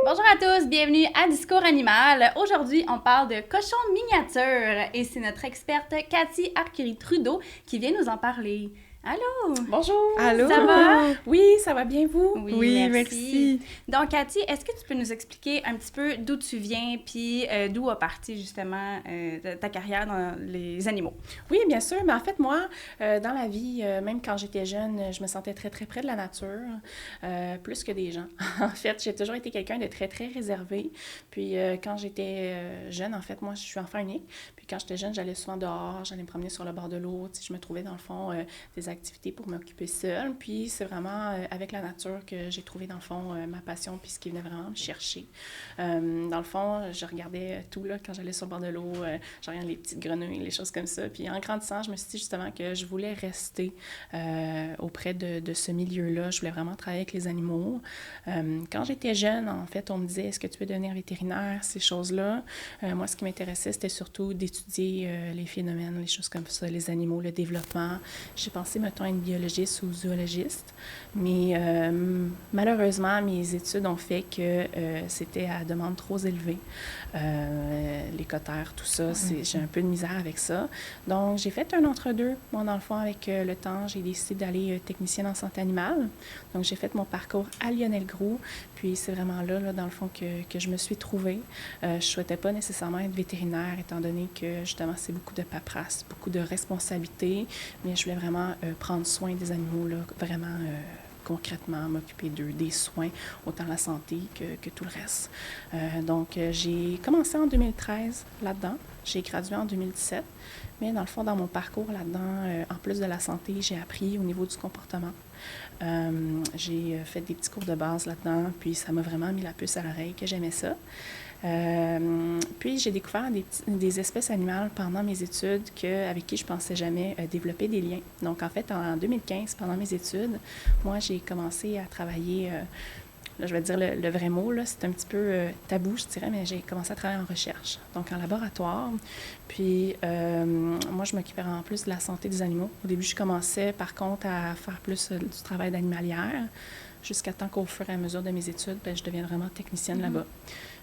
Bonjour à tous, bienvenue à Discours Animal. Aujourd'hui, on parle de cochons miniatures et c'est notre experte Cathy Arcueil-Trudeau qui vient nous en parler. Allô? Bonjour! Allô? Ça va? Oui, ça va bien, vous? Oui, merci. Donc, Cathy, est-ce que tu peux nous expliquer un petit peu d'où tu viens puis d'où a parti justement ta carrière dans les animaux? Oui, bien sûr. Mais en fait, moi, dans la vie, même quand j'étais jeune, je me sentais très, très près de la nature, plus que des gens. En fait, j'ai toujours été quelqu'un de très, très réservé. Puis, quand j'étais jeune, en fait, moi, je suis enfant unique. Puis, quand j'étais jeune, j'allais souvent dehors, j'allais me promener sur le bord de l'eau. Tu sais, je me trouvais, dans le fond, des activités pour m'occuper seule. Puis, c'est vraiment avec la nature que j'ai trouvé, dans le fond, ma passion, puis ce qui venait vraiment me chercher. Dans le fond, je regardais tout, là, quand j'allais sur le bord de l'eau, je regardais les petites grenouilles, les choses comme ça. Puis, en grandissant, je me suis dit justement que je voulais rester auprès de ce milieu-là. Je voulais vraiment travailler avec les animaux. Quand j'étais jeune, en fait, on me disait, est-ce que tu veux devenir vétérinaire, ces choses-là? Moi, ce qui m'intéressait, c'était surtout d'étudier les phénomènes, les choses comme ça, les animaux, le développement. J'ai pensé, mettons, à une biologiste ou zoologiste, mais malheureusement, mes études ont fait que c'était à demande trop élevée. Les cotères, tout ça, j'ai un peu de misère avec ça. Donc, j'ai fait un entre-deux. Moi, dans le fond, avec le temps, j'ai décidé d'aller technicienne en santé animale. Donc, j'ai fait mon parcours à Lionel Groulx. Puis, c'est vraiment là, dans le fond, que je me suis trouvée. Je ne souhaitais pas nécessairement être vétérinaire, étant donné que, justement, c'est beaucoup de paperasse, beaucoup de responsabilités. Mais je voulais vraiment prendre soin des animaux, là, vraiment concrètement, m'occuper d'eux, des soins, autant la santé que tout le reste. Donc, j'ai commencé en 2013 là-dedans. J'ai gradué en 2017. Mais dans le fond, dans mon parcours là-dedans, en plus de la santé, j'ai appris au niveau du comportement. J'ai fait des petits cours de base là-dedans, puis ça m'a vraiment mis la puce à l'oreille que j'aimais ça. Puis j'ai découvert des espèces animales pendant mes études avec qui je pensais jamais développer des liens. Donc en fait, en 2015, pendant mes études, moi j'ai commencé à travailler, là je vais dire le vrai mot, là, c'est un petit peu tabou je dirais, mais j'ai commencé à travailler en recherche, donc en laboratoire. Puis moi je m'occupais en plus de la santé des animaux. Au début je commençais par contre à faire plus du travail d'animalière, jusqu'à temps qu'au fur et à mesure de mes études, bien, je deviens vraiment technicienne là-bas.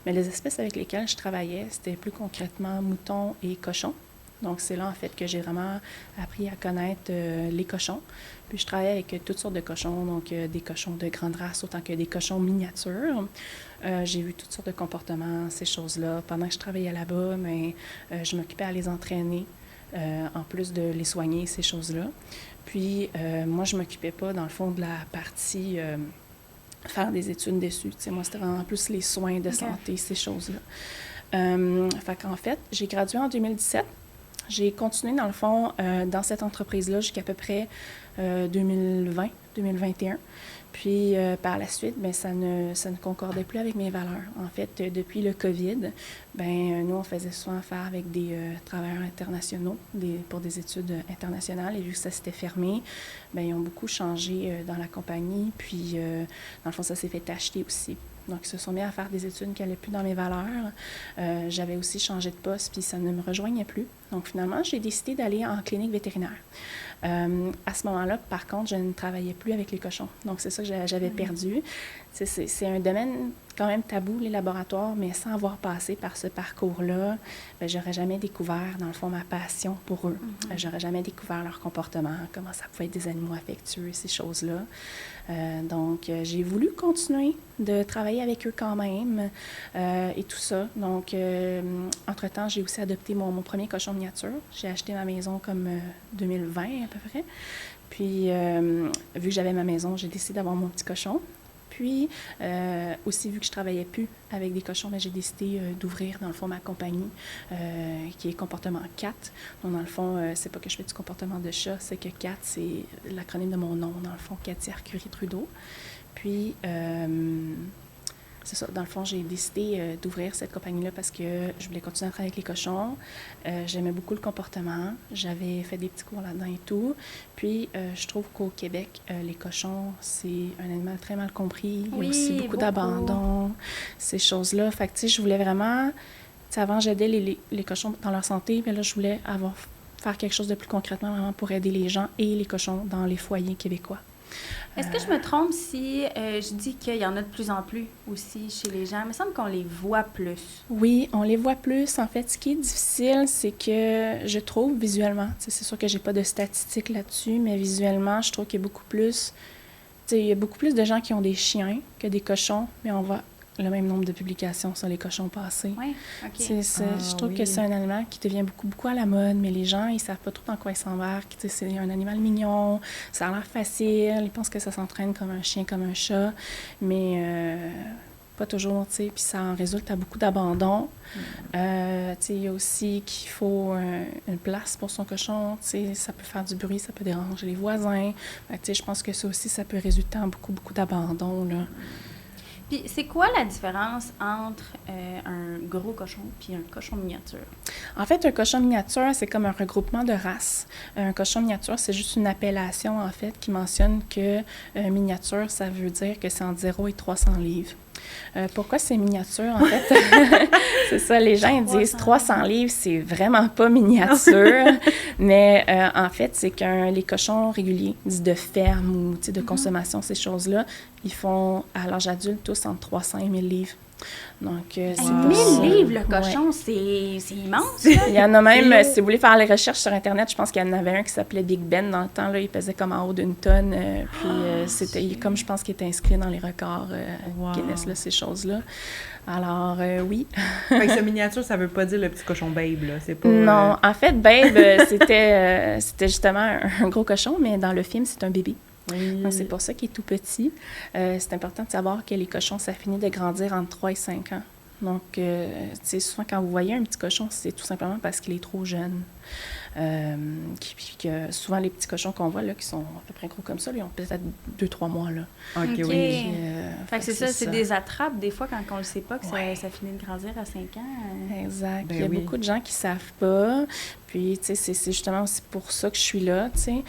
Mais les espèces avec lesquelles je travaillais, c'était plus concrètement moutons et cochons. Donc, c'est là, en fait, que j'ai vraiment appris à connaître les cochons. Puis, je travaillais avec toutes sortes de cochons, donc des cochons de grande race, autant que des cochons miniatures. J'ai vu toutes sortes de comportements, ces choses-là. Pendant que je travaillais là-bas, mais, je m'occupais à les entraîner, en plus de les soigner, ces choses-là. Puis, moi, je ne m'occupais pas, dans le fond, de la partie faire des études dessus. T'sais, moi, c'était vraiment plus les soins de santé, ces choses-là. Fait qu'en fait, j'ai gradué en 2017. J'ai continué, dans le fond, dans cette entreprise-là jusqu'à peu près 2020, 2021. Puis, par la suite, bien, ça ne concordait plus avec mes valeurs. En fait, depuis le COVID, bien, nous, on faisait souvent affaire avec des travailleurs internationaux pour des études internationales. Et vu que ça s'était fermé, bien, ils ont beaucoup changé dans la compagnie. Puis, dans le fond, ça s'est fait acheter aussi. Donc, ils se sont mis à faire des études qui n'allaient plus dans mes valeurs. J'avais aussi changé de poste, puis ça ne me rejoignait plus. Donc, finalement, j'ai décidé d'aller en clinique vétérinaire. À ce moment-là, par contre, je ne travaillais plus avec les cochons. Donc, c'est ça que j'avais perdu. C'est un domaine quand même tabou, les laboratoires, mais sans avoir passé par ce parcours-là, bien, j'aurais jamais découvert, dans le fond, ma passion pour eux. J'aurais jamais découvert leur comportement, comment ça pouvait être des animaux affectueux, ces choses-là. Donc, j'ai voulu continuer de travailler avec eux quand même et tout ça. Donc, entre-temps, j'ai aussi adopté mon premier cochon miniature. J'ai acheté ma maison comme 2020 à peu près. Puis, vu que j'avais ma maison, j'ai décidé d'avoir mon petit cochon. Puis, aussi, vu que je ne travaillais plus avec des cochons, bien, j'ai décidé d'ouvrir, dans le fond, ma compagnie, qui est Comportement CAT. Donc, dans le fond, c'est pas que je fais du comportement de chat, c'est que CAT, c'est l'acronyme de mon nom, dans le fond, Cathy Arcueil-Trudeau. Puis, c'est ça. Dans le fond, j'ai décidé d'ouvrir cette compagnie-là parce que je voulais continuer à travailler avec les cochons. J'aimais beaucoup le comportement. J'avais fait des petits cours là-dedans et tout. Puis, je trouve qu'au Québec, les cochons, c'est un animal très mal compris. Il y a aussi beaucoup d'abandon, ces choses-là. Fait que, tu sais, je voulais vraiment... Tu sais, avant, j'aidais les cochons dans leur santé, mais là, je voulais faire quelque chose de plus concrètement, vraiment, pour aider les gens et les cochons dans les foyers québécois. Est-ce que je me trompe si je dis qu'il y en a de plus en plus aussi chez les gens? Il me semble qu'on les voit plus. Oui, on les voit plus. En fait, ce qui est difficile, c'est que je trouve visuellement, c'est sûr que j'ai pas de statistiques là-dessus, mais visuellement, je trouve qu'il y a beaucoup plus... il y a beaucoup plus de gens qui ont des chiens que des cochons, mais on voit le même nombre de publications sur les cochons passés. Oui, OK. Je trouve que c'est un animal qui devient beaucoup à la mode, mais les gens, ils savent pas trop dans quoi ils s'embarquent. C'est un animal mignon, ça a l'air facile, ils pensent que ça s'entraîne comme un chien, comme un chat, mais pas toujours, tu sais, puis ça en résulte à beaucoup d'abandon. Il y a aussi qu'il faut une place pour son cochon, tu sais, ça peut faire du bruit, ça peut déranger les voisins. Je pense que ça aussi, ça peut résulter en beaucoup d'abandon, là. Puis, c'est quoi la différence entre un gros cochon puis un cochon miniature? En fait, un cochon miniature, c'est comme un regroupement de races. Un cochon miniature, c'est juste une appellation, en fait, qui mentionne que miniature, ça veut dire que c'est entre 0 et 300 livres. Pourquoi c'est miniature, en fait? C'est ça, les gens ils disent 300 livres, c'est vraiment pas miniature. Mais en fait, c'est que les cochons réguliers, dits de ferme ou de consommation, ces choses-là, ils font à l'âge adulte tous entre 300 et 1000 livres. Donc, c'est 1000 livres, le cochon, c'est immense. Là. Il y en a même, si vous voulez faire les recherches sur Internet, je pense qu'il y en avait un qui s'appelait Big Ben dans le temps. Là, il pesait comme en haut d'1 tonne. C'était comme je pense qu'il était inscrit dans les records Guinness, là, ces choses-là. Alors, oui. Fait que ce miniature, ça veut pas dire le petit cochon Babe, là. C'est pas... Non, en fait, Babe, c'était justement un gros cochon, mais dans le film, c'est un bébé. Oui. Donc, c'est pour ça qu'il est tout petit. C'est important de savoir que les cochons, ça finit de grandir entre 3 et 5 ans. Donc, tu sais, souvent, quand vous voyez un petit cochon, c'est tout simplement parce qu'il est trop jeune. Puis que souvent, les petits cochons qu'on voit, là, qui sont à peu près gros comme ça, ils ont peut-être 2-3 mois, là. OK, OK. oui. Fait que c'est ça, c'est des attrapes, des fois, quand on le sait pas, que ça finit de grandir à 5 ans. Exact. Ben Il y a beaucoup de gens qui savent pas. Puis, tu sais, c'est justement aussi pour ça que je suis là, tu sais.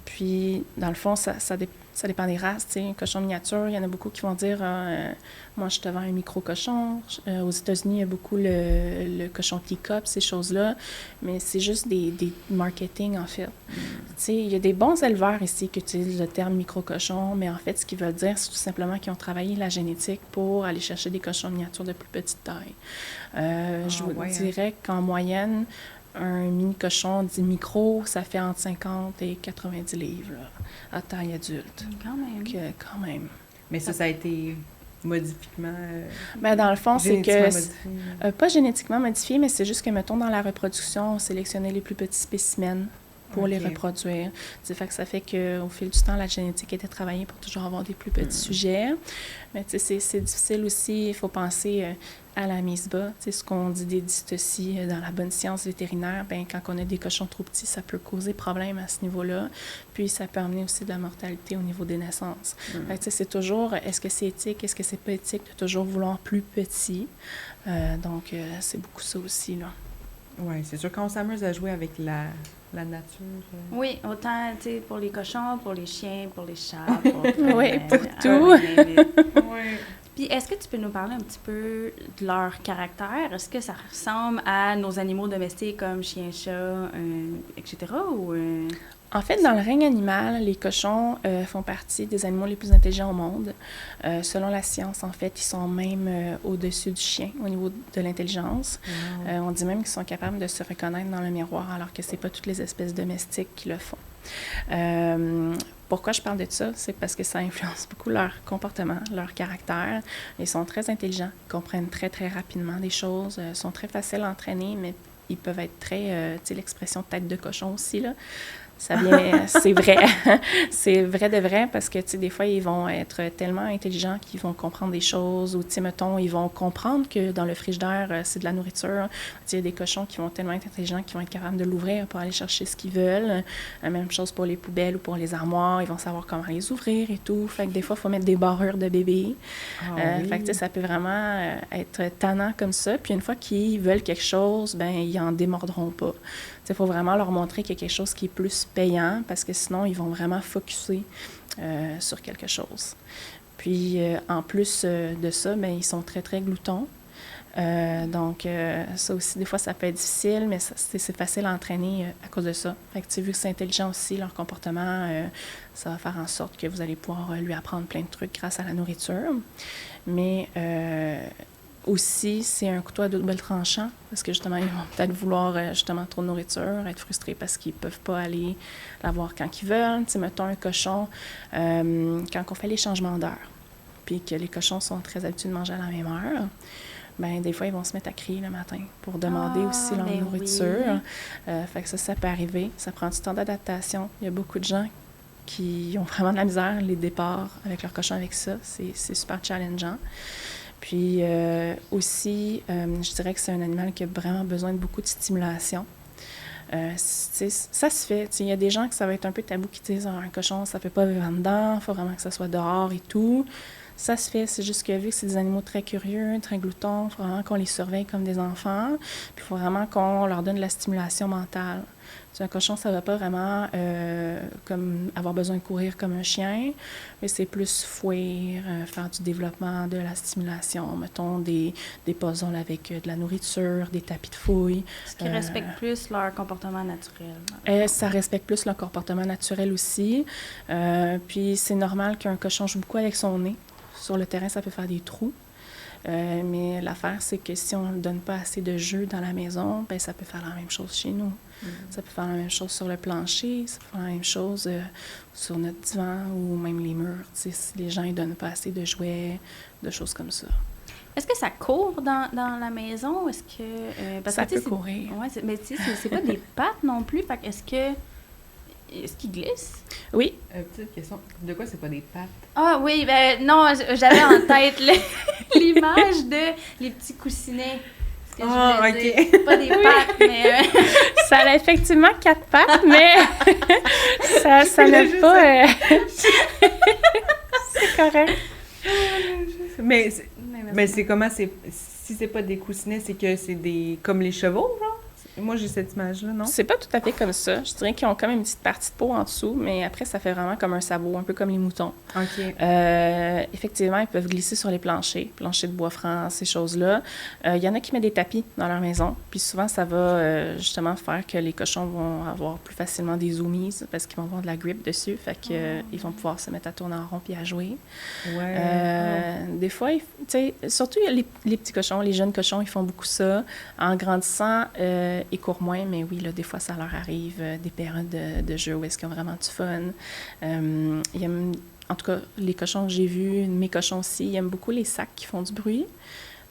Puis, dans le fond, ça dépend des races, tu sais. Un cochon miniature, il y en a beaucoup qui vont dire moi, je te vends un micro-cochon. Aux États-Unis, il y a beaucoup le cochon teacup, ces choses-là. Mais c'est juste des marketing, en fait. Tu sais, il y a des bons éleveurs ici qui utilisent le terme micro-cochon, mais en fait, ce qu'ils veulent dire, c'est tout simplement qu'ils ont travaillé la génétique pour aller chercher des cochons miniatures de plus petite taille. Je vous dirais qu'en moyenne, un mini-cochon dit micro, ça fait entre 50 et 90 livres, là, à taille adulte. Quand même. Donc, quand même. Mais ça a été modifiquement... Ben, dans le fond, c'est que... modifié. Pas génétiquement modifié, mais c'est juste que, mettons, dans la reproduction, on sélectionnait les plus petits spécimens pour les reproduire. Ça fait qu'au fil du temps, la génétique était travaillée pour toujours avoir des plus petits sujets. Mais c'est difficile aussi, il faut penser à la mise bas. Ce qu'on dit des dystocies dans la bonne science vétérinaire, ben quand on a des cochons trop petits, ça peut causer problème à ce niveau-là. Puis ça peut amener aussi de la mortalité au niveau des naissances. C'est toujours, est-ce que c'est éthique, est-ce que c'est pas éthique de toujours vouloir plus petit? Donc, c'est beaucoup ça aussi, là. Oui, c'est sûr, quand on s'amuse à jouer avec la nature... Oui, autant, tu sais, pour les cochons, pour les chiens, pour les chats, oui, pour tout. Oui. Puis, est-ce que tu peux nous parler un petit peu de leur caractère? Est-ce que ça ressemble à nos animaux domestiques comme chien, chat, etc. ou... En fait, dans le règne animal, les cochons font partie des animaux les plus intelligents au monde. Selon la science, en fait, ils sont même au-dessus du chien au niveau de l'intelligence. Wow. On dit même qu'ils sont capables de se reconnaître dans le miroir, alors que c'est pas toutes les espèces domestiques qui le font. Pourquoi je parle de ça? C'est parce que ça influence beaucoup leur comportement, leur caractère. Ils sont très intelligents, ils comprennent très, très rapidement des choses, sont très faciles à entraîner, mais ils peuvent être très, tu sais, l'expression tête de cochon aussi, là. Ça vient, c'est vrai. C'est vrai de vrai parce que, tu sais, des fois, ils vont être tellement intelligents qu'ils vont comprendre des choses ou, tu sais, mettons, ils vont comprendre que dans le frigidaire, c'est de la nourriture. Tu sais, il y a des cochons qui vont tellement être intelligents qu'ils vont être capables de l'ouvrir pour aller chercher ce qu'ils veulent. La même chose pour les poubelles ou pour les armoires. Ils vont savoir comment les ouvrir et tout. Fait que des fois, il faut mettre des barrures de bébé. Oui. Fait que, tu sais, ça peut vraiment être tannant comme ça. Puis une fois qu'ils veulent quelque chose, ben ils en démordront pas. Il faut vraiment leur montrer qu'il y a quelque chose qui est plus payant parce que sinon, ils vont vraiment focusser sur quelque chose. Puis, en plus de ça, bien, ils sont très, très gloutons. Donc, ça aussi, des fois, ça peut être difficile, mais c'est facile à entraîner à cause de ça. Fait que, vu que c'est intelligent aussi, leur comportement, ça va faire en sorte que vous allez pouvoir lui apprendre plein de trucs grâce à la nourriture. Mais aussi, c'est un couteau à double tranchant parce que justement, ils vont peut-être vouloir justement trop de nourriture, être frustrés parce qu'ils ne peuvent pas aller l'avoir quand ils veulent. Tu sais, mettons un cochon, quand on fait les changements d'heure, puis que les cochons sont très habitués de manger à la même heure, bien, des fois, ils vont se mettre à crier le matin pour demander aussi leur nourriture. Oui. Fait que ça peut arriver. Ça prend du temps d'adaptation. Il y a beaucoup de gens qui ont vraiment de la misère, les départs avec leur cochon avec ça. C'est super challengeant. Puis aussi, je dirais que c'est un animal qui a vraiment besoin de beaucoup de stimulation. Ça se fait. Il y a des gens que ça va être un peu tabou qui disent un cochon, ça ne peut pas vivre en dedans, il faut vraiment que ça soit dehors et tout. Ça se fait, c'est juste que vu que c'est des animaux très curieux, très gloutons, il faut vraiment qu'on les surveille comme des enfants, puis il faut vraiment qu'on leur donne de la stimulation mentale. Un cochon, ça ne va pas vraiment comme avoir besoin de courir comme un chien, mais c'est plus fouir, faire du développement, de la stimulation, mettons des puzzles avec de la nourriture, des tapis de fouille. Ce qui respecte plus leur comportement naturel. Ça respecte plus leur comportement naturel aussi. Puis c'est normal qu'un cochon joue beaucoup avec son nez. Sur le terrain, ça peut faire des trous. Mais l'affaire, c'est que si on ne donne pas assez de jeux dans la maison, bien, ça peut faire la même chose chez nous. Ça peut faire la même chose sur le plancher, ça peut faire la même chose sur notre divan ou même les murs. Si les gens ne donnent pas assez de jouets, de choses comme ça. Est-ce que ça court dans la maison? Est-ce que... parce ça peut courir. Oui, mais tu sais, c'est pas des pattes non plus. Fait que est-ce qu'il glisse? Oui. Petite question. De quoi c'est pas des pattes? Ah oui, ben non, j'avais en tête l'image de les petits coussinets. Ah, OK. Dire. Pas des pattes, mais... Ça a effectivement 4 pattes, mais ça n'a pas... C'est correct. Mais c'est comment... Si c'est pas des coussinets, c'est que c'est des... Comme les chevaux, genre? Moi, j'ai cette image-là, non? C'est pas tout à fait comme ça. Je dirais qu'ils ont comme une petite partie de peau en dessous, mais après, ça fait vraiment comme un sabot, un peu comme les moutons. OK. Effectivement, ils peuvent glisser sur les planchers de bois franc, ces choses-là. Il y en a qui mettent des tapis dans leur maison, puis souvent, ça va justement faire que les cochons vont avoir plus facilement des zoomies parce qu'ils vont avoir de la grip dessus, fait que ils vont pouvoir se mettre à tourner en rond puis à jouer. Ouais. Des fois, tu sais, surtout les petits cochons, les jeunes cochons, ils font beaucoup ça. En grandissant, ils courent moins, mais oui, là, des fois, ça leur arrive, des périodes de jeu où est-ce qu'ils ont vraiment du fun. En tout cas, les cochons que j'ai vus, mes cochons aussi, ils aiment beaucoup les sacs qui font du bruit.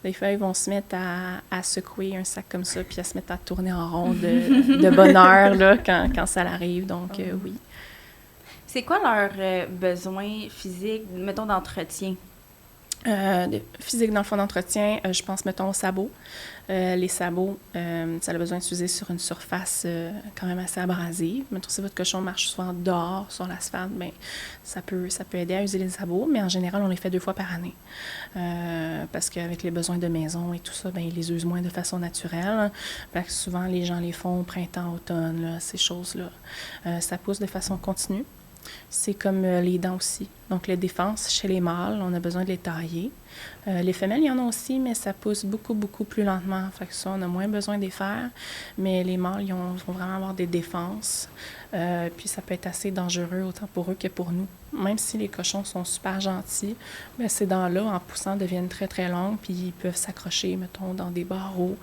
Des fois, ils vont se mettre à secouer un sac comme ça, puis à se mettre à tourner en rond de bonheur là, quand ça arrive. Donc, oui. C'est quoi leurs besoins physiques, mettons, d'entretien? Physique dans le fond d'entretien, je pense, mettons, aux sabots. Les sabots, ça a besoin d'utiliser sur une surface quand même assez abrasive. Mettons, si votre cochon marche souvent dehors, sur l'asphalte, bien, ça peut aider à user les sabots, mais en général, on les fait 2 fois par année. Parce qu'avec les besoins de maison et tout ça, bien, ils les usent moins de façon naturelle. Fait que souvent, les gens les font au printemps, automne, là, ces choses-là. Ça pousse de façon continue. C'est comme les dents aussi. Donc, les défenses, chez les mâles, on a besoin de les tailler. Les femelles, il y en a aussi, mais ça pousse beaucoup, beaucoup plus lentement. Fait que ça, on a moins besoin de les faire. Mais les mâles, ils vont vraiment avoir des défenses. Puis ça peut être assez dangereux, autant pour eux que pour nous. Même si les cochons sont super gentils, bien, ces dents-là, en poussant, deviennent très, très longues, puis ils peuvent s'accrocher, mettons, dans des barreaux,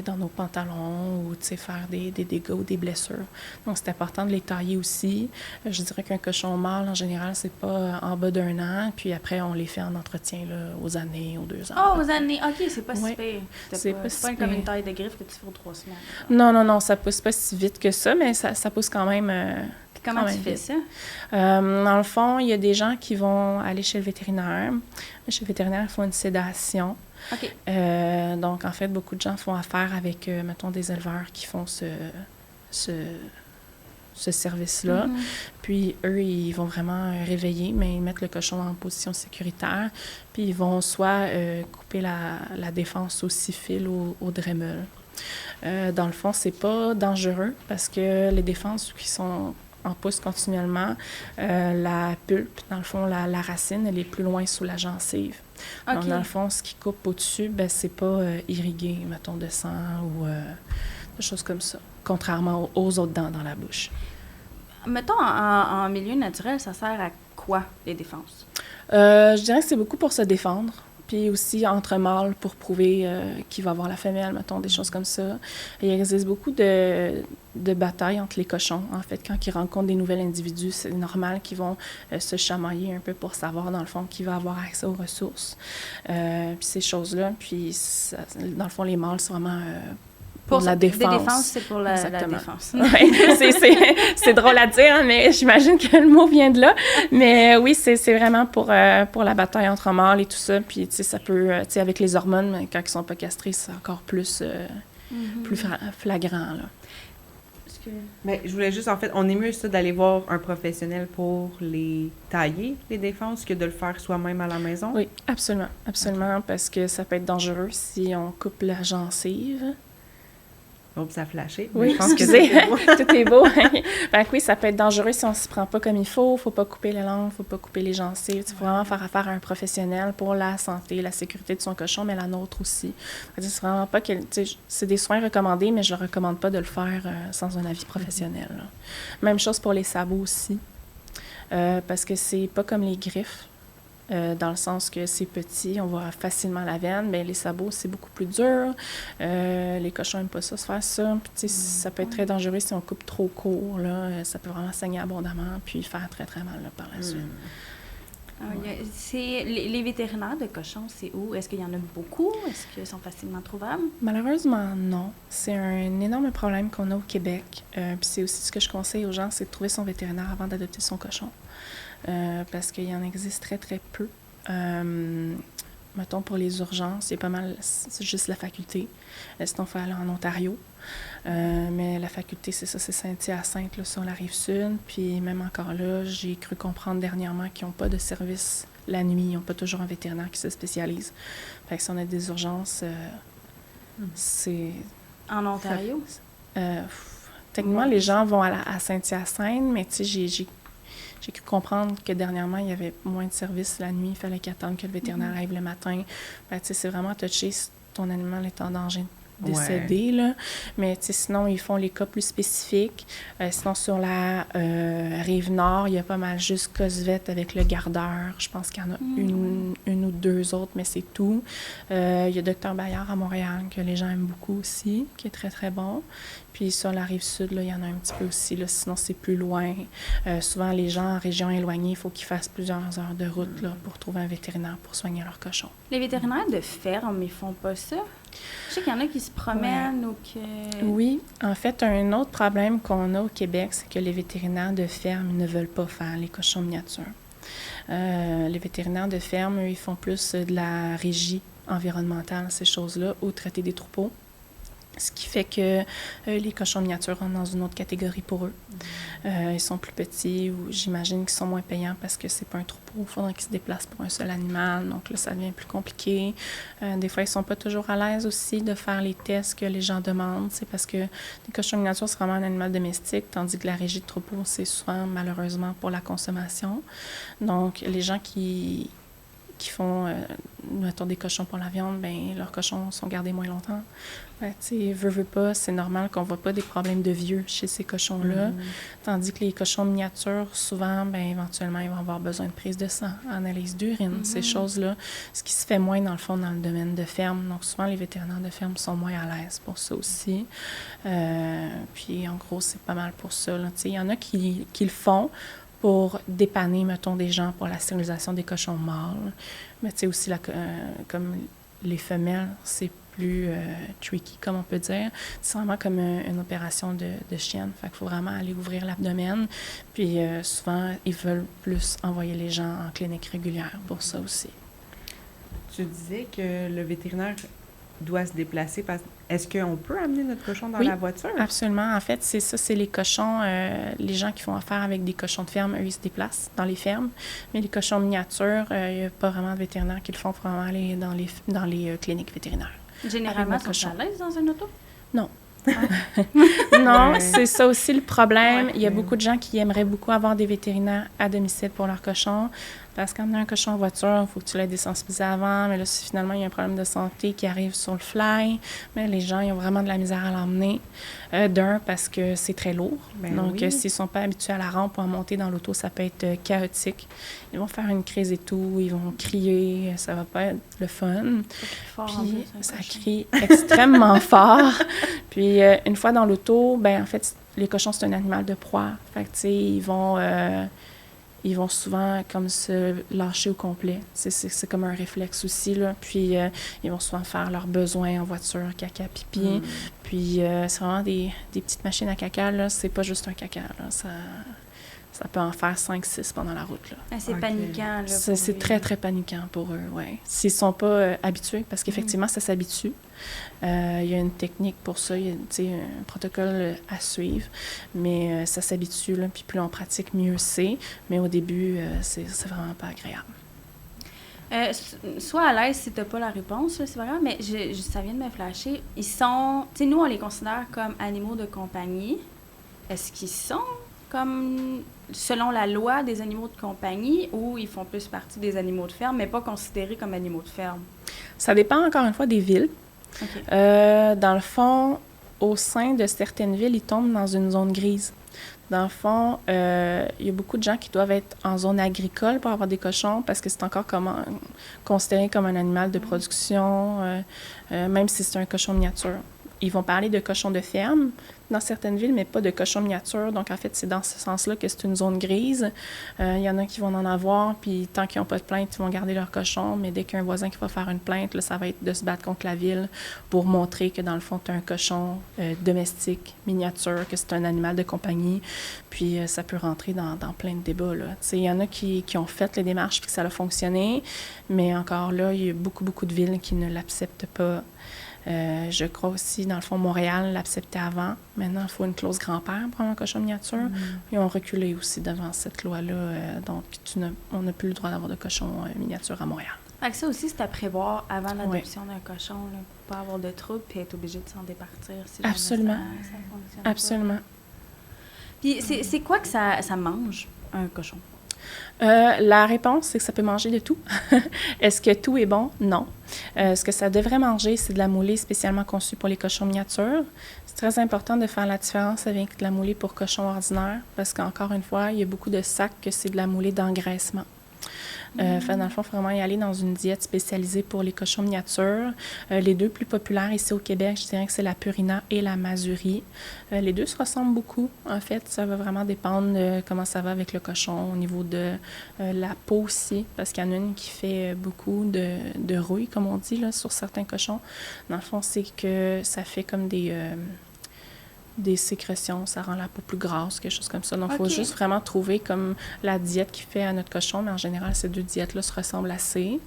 dans nos pantalons, ou, tu sais, faire des dégâts ou des blessures. Donc, c'est important de les tailler aussi. Je dirais qu'un cochon mâle, en général, c'est pas en bas d'1 an, puis après, on les fait en entretien, là, aux années, aux 2 ans. Ah, aux années. OK, c'est pas si Oui. pire. C'est pas C'est si pas comme pire. une taille de griffe que tu fais aux 3 semaines. Non, ça pousse pas si vite que ça, mais ça pousse quand même. Puis comment quand tu même fais vite. ça? Dans le fond, il y a des gens qui vont aller chez le vétérinaire. Chez le vétérinaire, ils font une sédation. OK. Donc, en fait, beaucoup de gens font affaire avec, mettons, des éleveurs qui font ce service-là. Mhm. Puis, eux, ils vont vraiment réveiller, mais ils mettent le cochon en position sécuritaire. Puis, ils vont soit couper la défense au six-fil ou au Dremel. Dans le fond, c'est pas dangereux parce que les défenses qui sont en pousse continuellement, la pulpe, dans le fond, la racine, elle est plus loin sous la gencive. OK. Donc, dans le fond, ce qui coupe au-dessus, ben, c'est pas irrigué, mettons, de sang ou des choses comme ça, contrairement aux autres dents dans la bouche. Mettons, en milieu naturel, ça sert à quoi, les défenses? Je dirais que c'est beaucoup pour se défendre, puis aussi entre mâles pour prouver qui va avoir la femelle, mettons, des choses comme ça. Et il existe beaucoup de batailles entre les cochons. En fait, quand ils rencontrent des nouveaux individus, c'est normal qu'ils vont se chamailler un peu pour savoir, dans le fond, qui va avoir accès aux ressources. Puis ces choses-là, puis dans le fond, les mâles, c'est vraiment... pour la défense. Des défenses, c'est pour la Exactement. défense. Oui, c'est drôle à dire, mais j'imagine que le mot vient de là. Mais oui, c'est vraiment pour la bataille entre mâles et tout ça. Puis, tu sais, ça peut, tu sais, avec les hormones, quand ils sont pas castrés, c'est encore plus, plus flagrant, là. Mais je voulais juste, en fait, on est mieux ça d'aller voir un professionnel pour les tailler, les défenses, que de le faire soi-même à la maison. Oui, absolument, absolument, parce que ça peut être dangereux si on coupe la gencive. Oups, ça a flashé. Oui, Mais je pense que excusez, c'est beau. tout est beau. Ben oui, ça peut être dangereux si on ne s'y prend pas comme il faut pas couper les langues, faut pas couper les gencives. Il faut vraiment faire affaire à un professionnel pour la santé, la sécurité de son cochon, mais la nôtre aussi. C'est vraiment pas que, c'est des soins recommandés, mais je ne recommande pas de le faire sans un avis professionnel, là. Même chose pour les sabots aussi, parce que c'est pas comme les griffes. Dans le sens que c'est petit, on voit facilement la veine, mais les sabots, c'est beaucoup plus dur. Les cochons n'aiment pas ça, se faire ça. Puis, ça peut être très dangereux si on coupe trop court, là. Ça peut vraiment saigner abondamment, puis faire très, très mal là, par la suite. Les vétérinaires de cochons, c'est où? Est-ce qu'il y en a beaucoup? Est-ce qu'ils sont facilement trouvables? Malheureusement, non. C'est un énorme problème qu'on a au Québec. Puis c'est aussi ce que je conseille aux gens, c'est de trouver son vétérinaire avant d'adopter son cochon. Parce qu'il y en existe très, très peu. Mettons, pour les urgences, c'est pas mal, c'est juste la faculté. Sinon, il faut aller en Ontario. Mais la faculté, c'est ça, c'est Saint-Hyacinthe, là, sur la Rive-Sud. Puis même encore là, j'ai cru comprendre dernièrement qu'ils n'ont pas de service la nuit. Ils n'ont pas toujours un vétérinaire qui se spécialise. Fait que si on a des urgences, c'est... En Ontario? Techniquement, les gens vont à Saint-Hyacinthe, mais tu sais, j'ai cru comprendre que dernièrement, il y avait moins de services la nuit. Il fallait qu'ils attendent que le vétérinaire arrive le matin. Tu sais, c'est vraiment touché si ton animal est en danger de décéder, là. Mais sinon, ils font les cas plus spécifiques. Sinon, sur la Rive-Nord, il y a pas mal juste Cosvette avec le gardeur. Je pense qu'il y en a une ou deux autres, mais c'est tout. Il y a Dr Bayard à Montréal, que les gens aiment beaucoup aussi, qui est très, très bon. Puis sur la Rive-Sud, là, il y en a un petit peu aussi, là, sinon c'est plus loin. Souvent, les gens en région éloignée, il faut qu'ils fassent plusieurs heures de route là, pour trouver un vétérinaire pour soigner leurs cochons. Les vétérinaires de ferme, ils font pas ça? Je sais qu'il y en a qui se promènent ou que... Oui. En fait, un autre problème qu'on a au Québec, c'est que les vétérinaires de ferme ne veulent pas faire les cochons miniatures. Les vétérinaires de ferme, eux, ils font plus de la régie environnementale, ces choses-là, ou traiter des troupeaux. Ce qui fait que les cochons miniatures rentrent dans une autre catégorie pour eux. Ils sont plus petits ou j'imagine qu'ils sont moins payants parce que c'est pas un troupeau. Il faudrait qu'ils se déplacent pour un seul animal. Donc là, ça devient plus compliqué. Des fois, ils sont pas toujours à l'aise aussi de faire les tests que les gens demandent. C'est parce que les cochons miniatures, c'est vraiment un animal domestique, tandis que la régie de troupeau, c'est souvent, malheureusement, pour la consommation. Donc, les gens qui font, mettons, des cochons pour la viande, bien, leurs cochons sont gardés moins longtemps. Tu sais, veut pas, c'est normal qu'on voit pas des problèmes de vieux chez ces cochons-là. Tandis que les cochons miniatures, souvent, bien, éventuellement, ils vont avoir besoin de prise de sang, analyse d'urine, ces choses-là. Ce qui se fait moins, dans le fond, dans le domaine de ferme. Donc, souvent, les vétérinaires de ferme sont moins à l'aise pour ça aussi. Puis, en gros, c'est pas mal pour ça, là. Tu sais, il y en a qui le font pour dépanner, mettons, des gens pour la stérilisation des cochons mâles. Mais tu sais aussi, comme les femelles, c'est plus tricky, comme on peut dire. C'est vraiment comme une opération de chienne. Fait qu'il faut vraiment aller ouvrir l'abdomen. Puis souvent, ils veulent plus envoyer les gens en clinique régulière pour ça aussi. Tu disais que le vétérinaire doit se déplacer. Est-ce qu'on peut amener notre cochon dans Oui, la voiture? Absolument. En fait, c'est ça, c'est les cochons, les gens qui font affaire avec des cochons de ferme, eux, ils se déplacent dans les fermes. Mais les cochons miniatures, il n'y a pas vraiment de vétérinaires qui le font. Il faut vraiment aller dans les cliniques vétérinaires. Généralement, ils sont à l'aise dans un auto? Non. Non, c'est ça aussi le problème. Il y a beaucoup de gens qui aimeraient beaucoup avoir des vétérinaires à domicile pour leurs cochons. Parce qu'emmener un cochon en voiture, il faut que tu l'aies désensibilisé avant. Mais là, si finalement, il y a un problème de santé qui arrive sur le fly, mais les gens, ils ont vraiment de la misère à l'emmener. D'un, parce que c'est très lourd. Donc, s'ils ne sont pas habitués à la rampe ou à monter dans l'auto, ça peut être chaotique. Ils vont faire une crise et tout, ils vont crier, ça va pas être le fun. Puis, ça crie extrêmement fort. Puis, une fois dans l'auto, en fait, les cochons, c'est un animal de proie. Fait que, tu sais, ils vont souvent comme se lâcher au complet. C'est comme un réflexe aussi, là. Puis, ils vont souvent faire leurs besoins en voiture, caca, pipi. Puis, c'est vraiment des petites machines à caca, là. C'est pas juste un caca, là. Ça peut en faire 5-6 pendant la route, là. C'est paniquant, là. C'est très, très paniquant pour eux, oui. S'ils ne sont pas habitués, parce qu'effectivement, ça s'habitue. Il y a une technique pour ça, il y a un protocole à suivre, mais ça s'habitue, là, puis plus on pratique, mieux c'est. Mais au début, c'est vraiment pas agréable. Sois à l'aise si tu n'as pas la réponse, là, c'est pas grave, mais ça vient de me flasher. Ils sont, tu sais, nous, on les considère comme animaux de compagnie. Est-ce qu'ils sont comme, selon la loi, des animaux de compagnie ou ils font plus partie des animaux de ferme, mais pas considérés comme animaux de ferme? Ça dépend, encore une fois, des villes. Okay. Dans le fond, au sein de certaines villes, ils tombent dans une zone grise. Dans le fond, il y a beaucoup de gens qui doivent être en zone agricole pour avoir des cochons parce que c'est encore considéré comme un animal de production, même si c'est un cochon miniature. Ils vont parler de cochons de ferme dans certaines villes, mais pas de cochons miniatures. Donc, en fait, c'est dans ce sens-là que c'est une zone grise. Il y en a qui vont en avoir, puis tant qu'ils n'ont pas de plainte, ils vont garder leur cochon. Mais dès qu'il y a un voisin qui va faire une plainte, là, ça va être de se battre contre la ville pour montrer que, dans le fond, tu as un cochon domestique, miniature, que c'est un animal de compagnie. Puis, ça peut rentrer dans plein de débats, là. Il y en a qui ont fait les démarches puis que ça a fonctionné. Mais encore là, il y a beaucoup, beaucoup de villes qui ne l'acceptent pas. Je crois aussi, dans le fond, Montréal l'acceptait avant. Maintenant, il faut une clause grand-père pour un cochon miniature. Ils ont reculé aussi devant cette loi-là. Donc, on n'a plus le droit d'avoir de cochon miniature à Montréal. Fait que ça aussi, c'est à prévoir avant l'adoption d'un cochon, là, pour pas avoir de troubles et être obligé de s'en départir. Si Absolument. Ça fonctionne Absolument. Pas. Puis, c'est quoi que ça mange, un cochon? La réponse, c'est que ça peut manger de tout. Est-ce que tout est bon? Non. Ce que ça devrait manger, c'est de la moulée spécialement conçue pour les cochons miniatures. C'est très important de faire la différence avec de la moulée pour cochons ordinaires parce qu'encore une fois, il y a beaucoup de sacs que c'est de la moulée d'engraissement. Dans le fond, il faut vraiment y aller dans une diète spécialisée pour les cochons miniatures. Les deux plus populaires ici au Québec, je dirais que c'est la Purina et la Masuri. Les deux se ressemblent beaucoup. En fait, ça va vraiment dépendre de comment ça va avec le cochon au niveau de la peau aussi, parce qu'il y en a une qui fait beaucoup de rouille, comme on dit, là, sur certains cochons. Dans le fond, c'est que ça fait comme des sécrétions, ça rend la peau plus grasse, quelque chose comme ça. Donc, il faut juste vraiment trouver comme la diète qui fait à notre cochon, mais en général, ces deux diètes-là se ressemblent assez.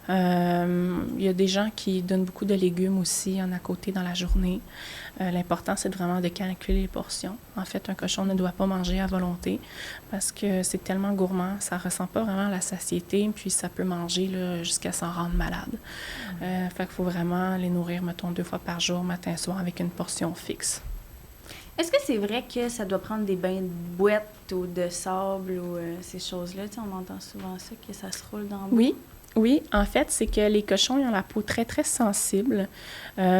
Il y a des gens qui donnent beaucoup de légumes aussi en à côté dans la journée. L'important, c'est vraiment de calculer les portions. En fait, un cochon ne doit pas manger à volonté parce que c'est tellement gourmand, ça ne ressent pas vraiment la satiété, puis ça peut manger là, jusqu'à s'en rendre malade. Fait qu'il faut vraiment les nourrir, mettons, 2 fois par jour, matin et soir, avec une portion fixe. Est-ce que c'est vrai que ça doit prendre des bains de boîte ou de sable ou ces choses-là? Tu sais, on entend souvent ça, que ça se roule dans le bois. Oui. Oui, en fait, c'est que les cochons, ils ont la peau très, très sensible.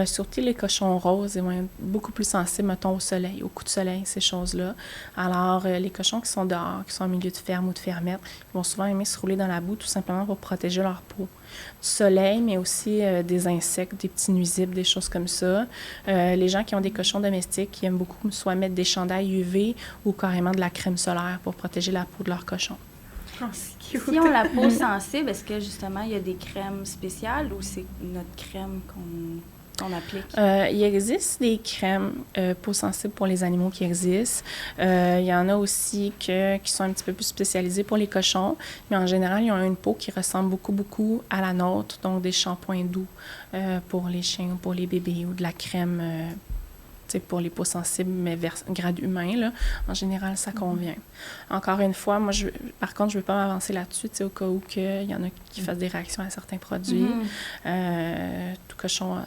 Surtout les cochons roses, ils vont être beaucoup plus sensibles, mettons, au soleil, au coup de soleil, ces choses-là. Alors, les cochons qui sont dehors, qui sont en milieu de ferme ou de fermette, ils vont souvent aimer se rouler dans la boue tout simplement pour protéger leur peau du soleil, mais aussi des insectes, des petits nuisibles, des choses comme ça. Les gens qui ont des cochons domestiques, qui aiment beaucoup soit mettre des chandails UV ou carrément de la crème solaire pour protéger la peau de leur cochon. Oh, c'est cute. Si on a la peau sensible, est-ce que justement il y a des crèmes spéciales ou c'est notre crème qu'on applique? Il existe des crèmes peau sensible pour les animaux qui existent. Il y en a aussi qui sont un petit peu plus spécialisées pour les cochons, mais en général, ils ont une peau qui ressemble beaucoup, beaucoup à la nôtre, donc des shampoings doux pour les chiens ou pour les bébés ou de la crème pour les peaux sensibles, mais grade humain, là, en général, ça convient. Encore une fois, moi, par contre, je ne veux pas m'avancer là-dessus, au cas où il y en a qui fassent des réactions à certains produits. Tout cochon a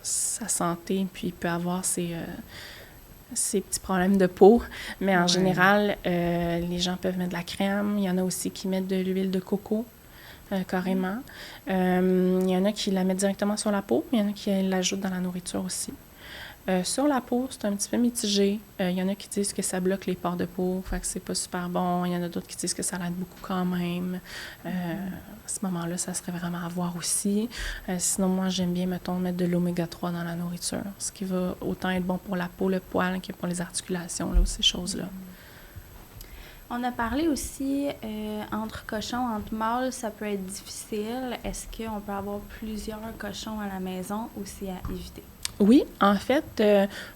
sa santé, puis il peut avoir ses petits problèmes de peau, mais en général, les gens peuvent mettre de la crème. Il y en a aussi qui mettent de l'huile de coco, carrément. Il y en a qui la mettent directement sur la peau, mais il y en a qui l'ajoutent dans la nourriture aussi. Sur la peau, c'est un petit peu mitigé. Il y en a qui disent que ça bloque les pores de peau, fait que c'est pas super bon. Il y en a d'autres qui disent que ça l'aide beaucoup quand même. À ce moment-là, ça serait vraiment à voir aussi. Sinon, moi, j'aime bien, mettons, mettre de l'oméga 3 dans la nourriture, ce qui va autant être bon pour la peau, le poil, que pour les articulations, là, ou ces choses-là. On a parlé aussi entre cochons, entre mâles, ça peut être difficile. Est-ce qu'on peut avoir plusieurs cochons à la maison ou c'est à éviter? Oui, en fait,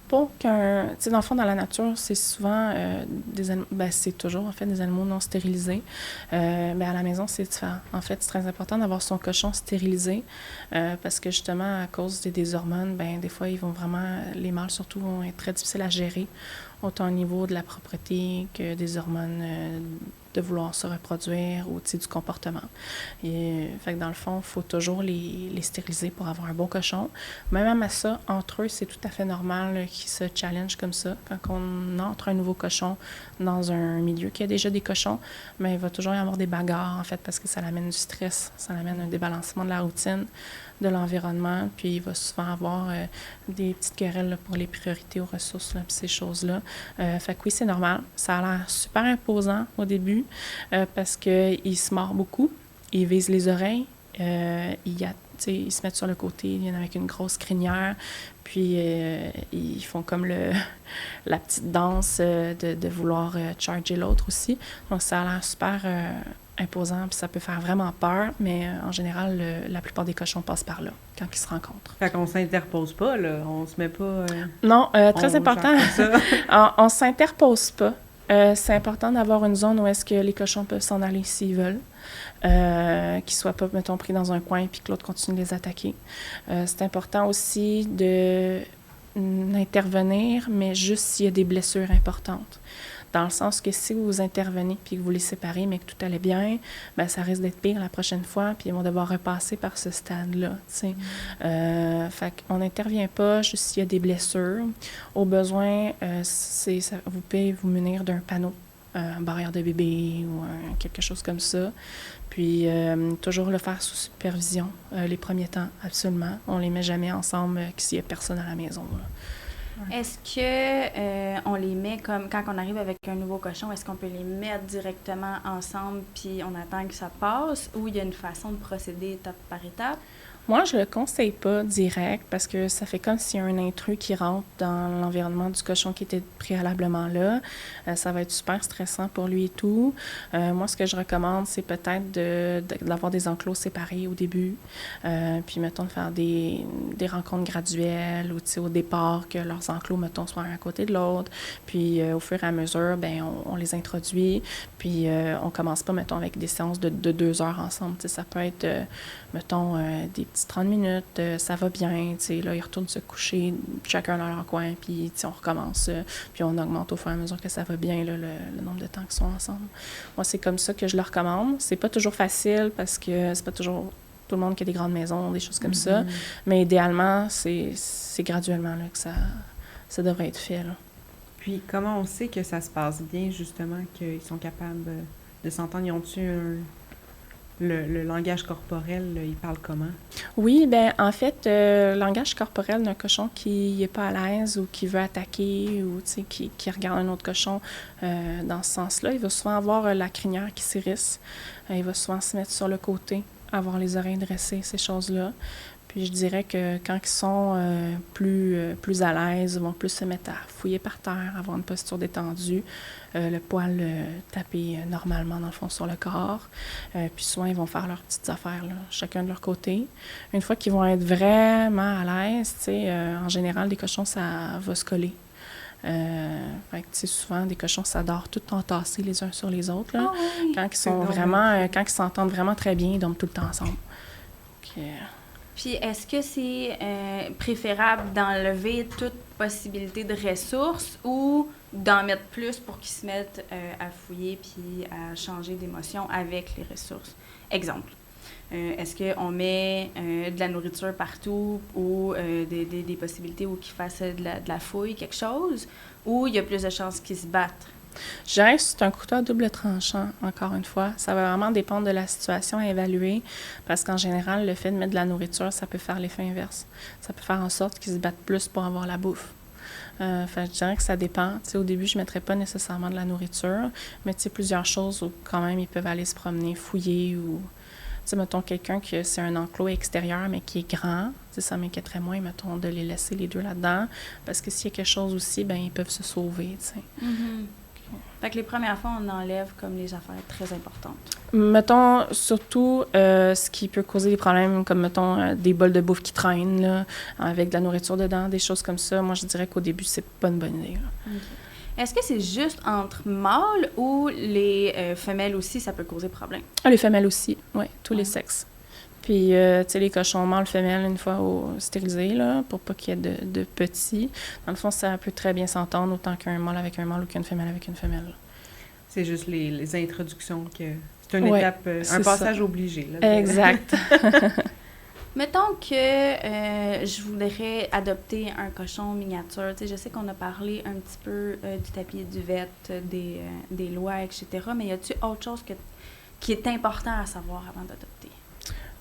pour qu'un... Tu sais, dans le fond, dans la nature, c'est souvent des animaux... c'est toujours, en fait, des animaux non stérilisés. À la maison, c'est différent. En fait, c'est très important d'avoir son cochon stérilisé parce que, justement, à cause des hormones, des fois, ils vont vraiment... Les mâles, surtout, vont être très difficiles à gérer, autant au niveau de la propreté que des hormones de vouloir se reproduire ou du comportement. Et, fait que dans le fond, il faut toujours les stériliser pour avoir un bon cochon. Même à ça, entre eux, c'est tout à fait normal là, qu'ils se challengent comme ça. Quand on entre un nouveau cochon dans un milieu qui a déjà des cochons, il va toujours y avoir des bagarres, en fait, parce que ça l'amène du stress, ça l'amène un débalancement de la routine, de l'environnement, puis il va souvent avoir des petites querelles là, pour les priorités aux ressources, là, puis ces choses-là. Fait que oui, c'est normal. Ça a l'air super imposant au début parce qu'il se mord beaucoup, il vise les oreilles, ils se mettent sur le côté, ils viennent avec une grosse crinière, puis ils font comme la petite danse de vouloir charger l'autre aussi. Donc ça a l'air super imposant, puis ça peut faire vraiment peur, mais en général, la plupart des cochons passent par là quand ils se rencontrent. Fait qu'on s'interpose pas, là. On se met pas... Non, très important. On s'interpose pas. C'est important d'avoir une zone où est-ce que les cochons peuvent s'en aller s'ils veulent. Qu'ils ne soient pas, mettons, pris dans un coin puis que l'autre continue de les attaquer. C'est important aussi d'intervenir, mais juste s'il y a des blessures importantes. Dans le sens que si vous intervenez puis que vous les séparez, mais que tout allait bien, ça risque d'être pire la prochaine fois, puis ils vont devoir repasser par ce stade-là. Fait qu'on n'intervient pas juste s'il y a des blessures. Au besoin, vous pouvez vous munir d'un panneau, un barrière de bébé ou quelque chose comme ça. Puis, toujours le faire sous supervision les premiers temps, absolument. On les met jamais ensemble s'il n'y a personne à la maison. Là. Est-ce que on les met comme quand on arrive avec un nouveau cochon, est-ce qu'on peut les mettre directement ensemble puis on attend que ça passe ou il y a une façon de procéder étape par étape? Moi, je le conseille pas direct parce que ça fait comme s'il y a un intrus qui rentre dans l'environnement du cochon qui était préalablement là. Ça va être super stressant pour lui et tout. Moi, ce que je recommande, c'est peut-être d'avoir des enclos séparés au début. Puis, mettons, de faire des rencontres graduelles ou, au départ, que leurs enclos, mettons, soient un à côté de l'autre. Puis, au fur et à mesure, on les introduit. Puis, on commence pas, mettons, avec des séances de 2 heures ensemble. Ça peut être, mettons, des petits 30 minutes, ça va bien, là, ils retournent se coucher, chacun dans leur coin, puis on recommence, puis on augmente au fur et à mesure que ça va bien, là, le nombre de temps qu'ils sont ensemble. Moi, c'est comme ça que je leur recommande. C'est pas toujours facile parce que c'est pas toujours tout le monde qui a des grandes maisons, des choses comme ça, mais idéalement, c'est graduellement là, que ça devrait être fait. Là. Puis, comment on sait que ça se passe bien, justement, qu'ils sont capables de s'entendre? Ils ont-tu le langage corporel, là, il parle comment? Oui, bien, en fait, le langage corporel d'un cochon qui n'est pas à l'aise ou qui veut attaquer ou qui regarde un autre cochon dans ce sens-là, il va souvent avoir la crinière qui s'irrisse. Il va souvent se mettre sur le côté, avoir les oreilles dressées, ces choses-là. Puis je dirais que quand ils sont plus à l'aise, ils vont plus se mettre à fouiller par terre, avoir une posture détendue, le poil taper normalement, dans le fond, sur le corps. Puis souvent, ils vont faire leurs petites affaires, là, chacun de leur côté. Une fois qu'ils vont être vraiment à l'aise, en général, des cochons, ça va se coller. Fait que, souvent, des cochons s'adorent tout entassés les uns sur les autres. Là. Ah oui. Quand ils sont vraiment, quand ils s'entendent vraiment très bien, ils dorment tout le temps ensemble. Puis, est-ce que c'est préférable d'enlever toute possibilité de ressources ou d'en mettre plus pour qu'ils se mettent à fouiller puis à changer d'émotion avec les ressources? Exemple, est-ce qu'on met de la nourriture partout ou des possibilités où qu'ils fassent de la fouille, quelque chose, ou il y a plus de chances qu'ils se battent? Je dirais que c'est un couteau à double tranchant, encore une fois. Ça va vraiment dépendre de la situation à évaluer, parce qu'en général, le fait de mettre de la nourriture, ça peut faire l'effet inverse. Ça peut faire en sorte qu'ils se battent plus pour avoir la bouffe. Je dirais que ça dépend. Au début, je ne mettrais pas nécessairement de la nourriture, mais plusieurs choses où quand même ils peuvent aller se promener, fouiller ou... mettons quelqu'un que c'est un enclos extérieur, mais qui est grand, ça m'inquiéterait moins, mettons, de les laisser les deux là-dedans, parce que s'il y a quelque chose aussi, ben ils peuvent se sauver, Mm-hmm. Fait que les premières fois, on enlève comme les affaires très importantes. Mettons, surtout, ce qui peut causer des problèmes, comme, mettons, des bols de bouffe qui traînent, là, avec de la nourriture dedans, des choses comme ça. Moi, je dirais qu'au début, c'est pas une bonne idée. Okay. Est-ce que c'est juste entre mâles ou les femelles aussi, ça peut causer problème? Ah, les femelles aussi, oui, tous les sexes. Puis, tu sais, les cochons mâles, femelles, une fois stérilisés, là, pour pas qu'il y ait de petits. Dans le fond, ça peut très bien s'entendre, autant qu'un mâle avec un mâle ou qu'une femelle avec une femelle. C'est juste les introductions que... C'est une étape, un passage obligé. Là, exact. Mettons que je voudrais adopter un cochon miniature. Tu sais, je sais qu'on a parlé un petit peu du tapis et du vette, des lois, etc. Mais y a-t-il autre chose qui est important à savoir avant d'adopter?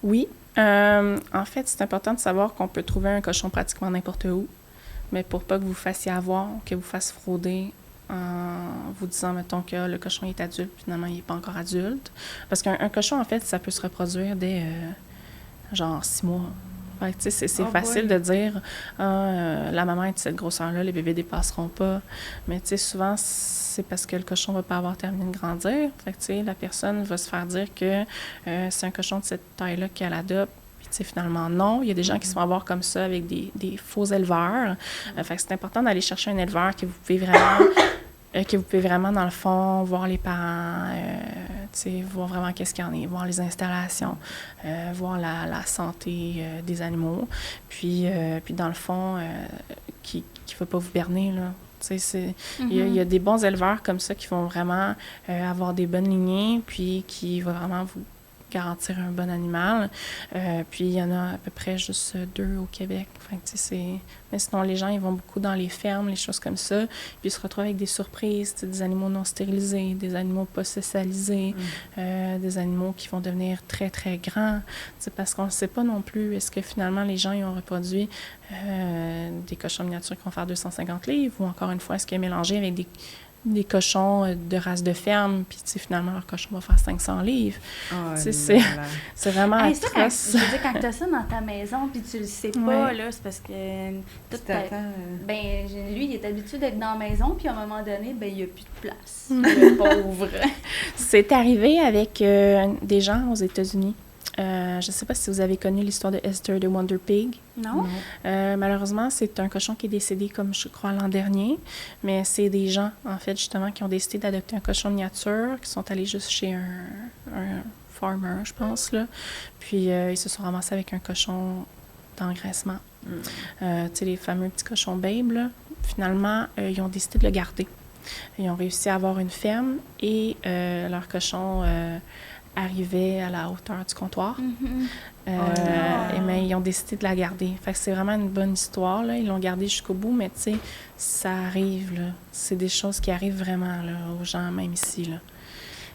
Oui. En fait, c'est important de savoir qu'on peut trouver un cochon pratiquement n'importe où, mais pour pas que vous fassiez avoir, que vous fasse frauder en vous disant, mettons, que le cochon est adulte, finalement, il n'est pas encore adulte. Parce qu'un cochon, en fait, ça peut se reproduire dès, 6 mois. Fait que, c'est facile de dire, la maman est de cette grosseur-là, les bébés ne dépasseront pas. Mais, souvent, c'est parce que le cochon ne va pas avoir terminé de grandir. Fait que, la personne va se faire dire que c'est un cochon de cette taille-là qu'elle adopte. Puis, finalement, non. Il y a des gens qui se font avoir comme ça avec des faux éleveurs. Fait que c'est important d'aller chercher un éleveur que vous pouvez vraiment, dans le fond, voir les parents, voir vraiment qu'est-ce qu'il y en a, voir les installations, voir la santé des animaux. Puis dans le fond, qui ne va pas vous berner, là. Il y a des bons éleveurs comme ça qui vont vraiment avoir des bonnes lignées, puis qui vont vraiment vous garantir un bon animal. Puis il y en a à peu près juste 2 au Québec. Enfin, mais sinon, les gens, ils vont beaucoup dans les fermes, les choses comme ça, puis ils se retrouvent avec des surprises, des animaux non stérilisés, des animaux pas socialisés, des animaux qui vont devenir très, très grands. Parce qu'on ne sait pas non plus, est-ce que finalement, les gens, ils ont reproduit des cochons miniatures qui vont faire 250 livres, ou encore une fois, est-ce qu'il est mélangé avec des cochons de race de ferme, puis finalement, leur cochon va faire 500 livres. C'est vraiment atroce. Je veux dire, quand tu as ça dans ta maison, puis tu le sais pas, là, c'est parce que... lui, il est habitué d'être dans la maison, puis à un moment donné, il n'y a plus de place. Le pauvre. C'est arrivé avec des gens aux États-Unis. Je ne sais pas si vous avez connu l'histoire de Esther the Wonder Pig. Non. Malheureusement, c'est un cochon qui est décédé, comme je crois, l'an dernier. Mais c'est des gens, en fait, justement, qui ont décidé d'adopter un cochon miniature, qui sont allés juste chez un farmer, je pense, là. Puis, ils se sont ramassés avec un cochon d'engraissement. Tu sais, les fameux petits cochons Babe, là. Finalement, ils ont décidé de le garder. Ils ont réussi à avoir une ferme et leur cochon... arrivait à la hauteur du comptoir. Mais ils ont décidé de la garder. Fait que c'est vraiment une bonne histoire, là. Ils l'ont gardée jusqu'au bout, mais tu sais, ça arrive, là. C'est des choses qui arrivent vraiment, là, aux gens, même ici, là.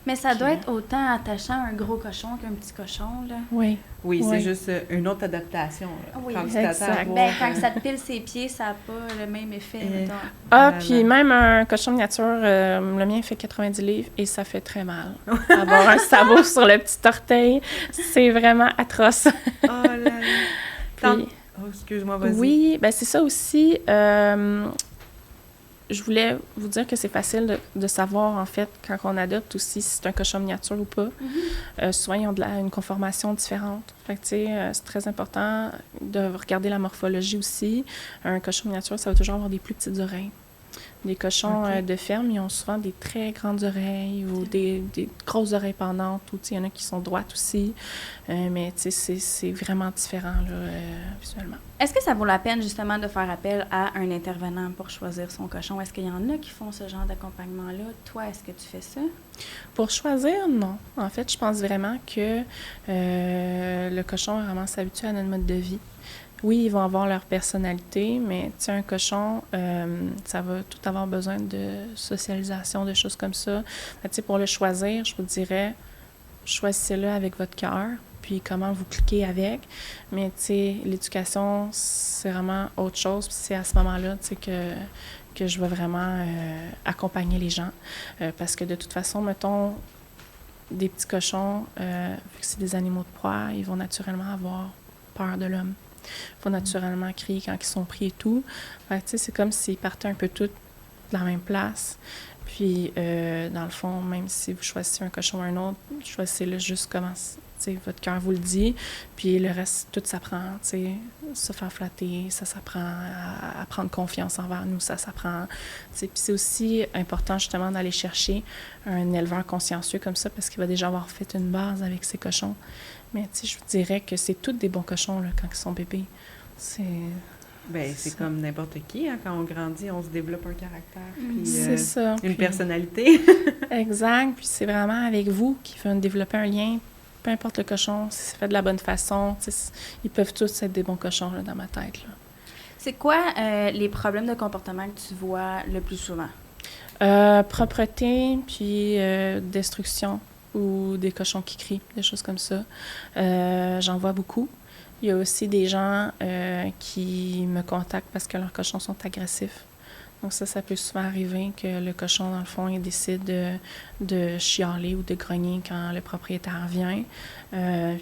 Mais ça doit être autant attachant un gros cochon qu'un petit cochon, là. Oui. Oui, Oui. c'est juste une autre adaptation. Là. Oui, Quand tu t'attends à exact. voir, Ben, quand ça te pile ses pieds, ça n'a pas le même effet, mettons. Ah, Voilà. puis même un cochon miniature, le mien fait 90 livres et ça fait très mal. Avoir un sabot sur le petit orteil, c'est vraiment atroce. Oh là là. Puis, Oh, excuse-moi, vas-y. oui, ben c'est ça aussi. Je voulais vous dire que c'est facile de savoir, en fait, quand on adopte aussi, si c'est un cochon miniature ou pas. Souvent, ils ont une conformation différente. Fait que, tu sais, c'est très important de regarder la morphologie aussi. Un cochon miniature, ça va toujours avoir des plus petites oreilles. Les cochons Ok. de ferme, ils ont souvent des très grandes oreilles ou des grosses oreilles pendantes. Ou, il y en a qui sont droites aussi. Mais c'est vraiment différent là, visuellement. Est-ce que ça vaut la peine, justement, de faire appel à un intervenant pour choisir son cochon? Est-ce qu'il y en a qui font ce genre d'accompagnement-là? Toi, est-ce que tu fais ça? Pour choisir, non. En fait, je pense vraiment que le cochon va vraiment s'habituer à notre mode de vie. Oui, ils vont avoir leur personnalité, mais tu sais, un cochon, ça va tout avoir besoin de socialisation, de choses comme ça. Tu sais, pour le choisir, je vous dirais, choisissez-le avec votre cœur, puis comment vous cliquez avec. Mais tu sais, l'éducation, c'est vraiment autre chose. Puis c'est à ce moment-là, tu sais, que je vais vraiment accompagner les gens. Parce que de toute façon, mettons, des petits cochons, vu que c'est des animaux de proie, ils vont naturellement avoir peur de l'homme. Il faut naturellement crier quand ils sont pris et tout. Fait que, tu sais, c'est comme s'ils partaient un peu tous de la même place. Puis, dans le fond, même si vous choisissez un cochon ou un autre, choisissez-le juste comment votre cœur vous le dit. Puis le reste, tout s'apprend. Se faire flatter, ça s'apprend à prendre confiance envers nous, ça s'apprend. Puis c'est aussi important, justement, d'aller chercher un éleveur consciencieux comme ça parce qu'il va déjà avoir fait une base avec ses cochons. Mais je vous dirais que c'est tous des bons cochons là, quand ils sont bébés. Ben, c'est comme n'importe qui, hein, quand on grandit, on se développe un caractère, puis c'est ça. une Puis, personnalité. exact. Puis c'est vraiment avec vous qui va développer un lien. Peu importe le cochon, si c'est fait de la bonne façon, ils peuvent tous être des bons cochons là, dans ma tête. Là. C'est quoi les problèmes de comportement que tu vois le plus souvent? Propreté, puis destruction ou des cochons qui crient, des choses comme ça. J'en vois beaucoup. Il y a aussi des gens qui me contactent parce que leurs cochons sont agressifs. Donc ça peut souvent arriver que le cochon, dans le fond, il décide de chialer ou de grogner quand le propriétaire vient.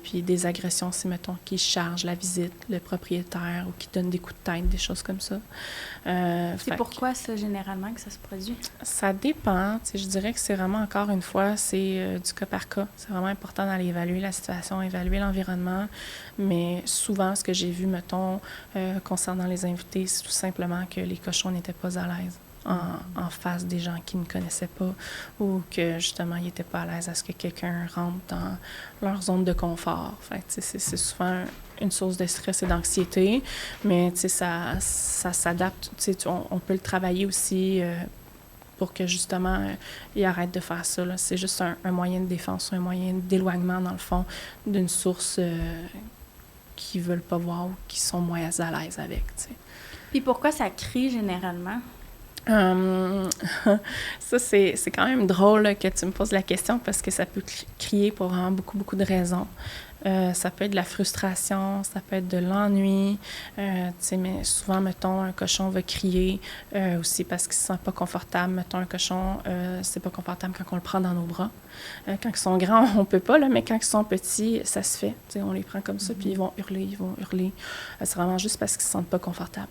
Puis des agressions, c'est, mettons, qui charge la visite, le propriétaire, ou qui donne des coups de tête, des choses comme ça. C'est pourquoi ça, généralement, que ça se produit? Ça dépend. Je dirais que c'est vraiment, encore une fois, c'est du cas par cas. C'est vraiment important d'aller évaluer la situation, évaluer l'environnement. Mais souvent, ce que j'ai vu, mettons, concernant les invités, c'est tout simplement que les cochons n'étaient pas à l'aise en face des gens qui ne connaissaient pas ou que, justement, ils n'étaient pas à l'aise à ce que quelqu'un rentre dans leur zone de confort. Fait que, c'est souvent une source de stress et d'anxiété, mais ça s'adapte. On peut le travailler aussi pour que, justement, ils arrêtent de faire ça. Là. C'est juste un moyen de défense, un moyen d'éloignement, dans le fond, d'une source qu'ils ne veulent pas voir ou qui sont moins à l'aise avec. T'sais. Puis pourquoi ça crie généralement? Ça, c'est quand même drôle là, que tu me poses la question parce que ça peut crier pour vraiment beaucoup, beaucoup de raisons. Ça peut être de la frustration, ça peut être de l'ennui. Mais souvent, mettons, un cochon va crier aussi parce qu'il ne se sent pas confortable. Mettons, un cochon, c'est pas confortable quand on le prend dans nos bras. Quand ils sont grands, on peut pas, là, mais quand ils sont petits, ça se fait. On les prend comme ça, puis ils vont hurler. C'est vraiment juste parce qu'ils ne se sentent pas confortables.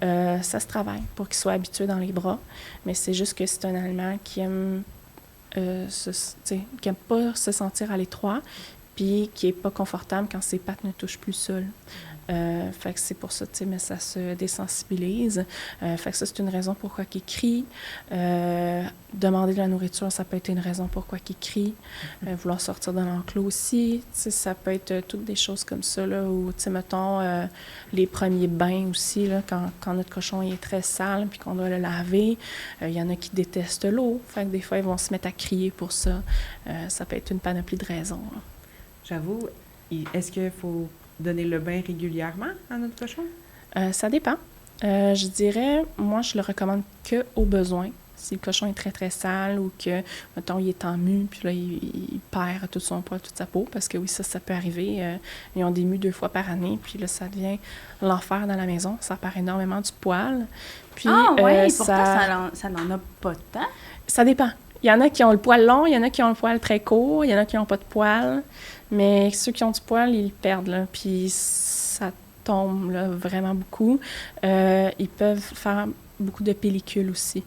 Ça se travaille pour qu'ils soient habitués dans les bras, mais c'est juste que c'est un aliment qui aime qui aime pas se sentir à l'étroit, puis qui est pas confortable quand ses pattes ne touchent plus le sol. Fait que c'est pour ça, mais ça se désensibilise. Fait que ça, c'est une raison pourquoi il crie. Demander de la nourriture, ça peut être une raison pourquoi il crie. Vouloir sortir de l'enclos aussi. Ça peut être toutes des choses comme ça, là, ou, mettons, les premiers bains aussi, là, quand notre cochon il est très sale puis qu'on doit le laver. Il y en a qui détestent l'eau. Fait que des fois, ils vont se mettre à crier pour ça. Ça peut être une panoplie de raisons. Là. J'avoue, est-ce qu'il faut donner le bain régulièrement à notre cochon? Ça dépend. Je dirais, moi, je le recommande qu'au besoin. Si le cochon est très, très sale ou que, mettons, il est en mue, puis là, il perd tout son poil, toute sa peau, parce que oui, ça peut arriver. Ils ont des mues 2 fois par année, puis là, ça devient l'enfer dans la maison. Ça perd énormément du poil. Puis, pourtant, ça n'en a pas tant. Ça dépend. Il y en a qui ont le poil long, il y en a qui ont le poil très court, il y en a qui n'ont pas de poil. Mais ceux qui ont du poil, ils le perdent, là. Puis ça tombe, là, vraiment beaucoup. Ils peuvent faire beaucoup de pellicules aussi.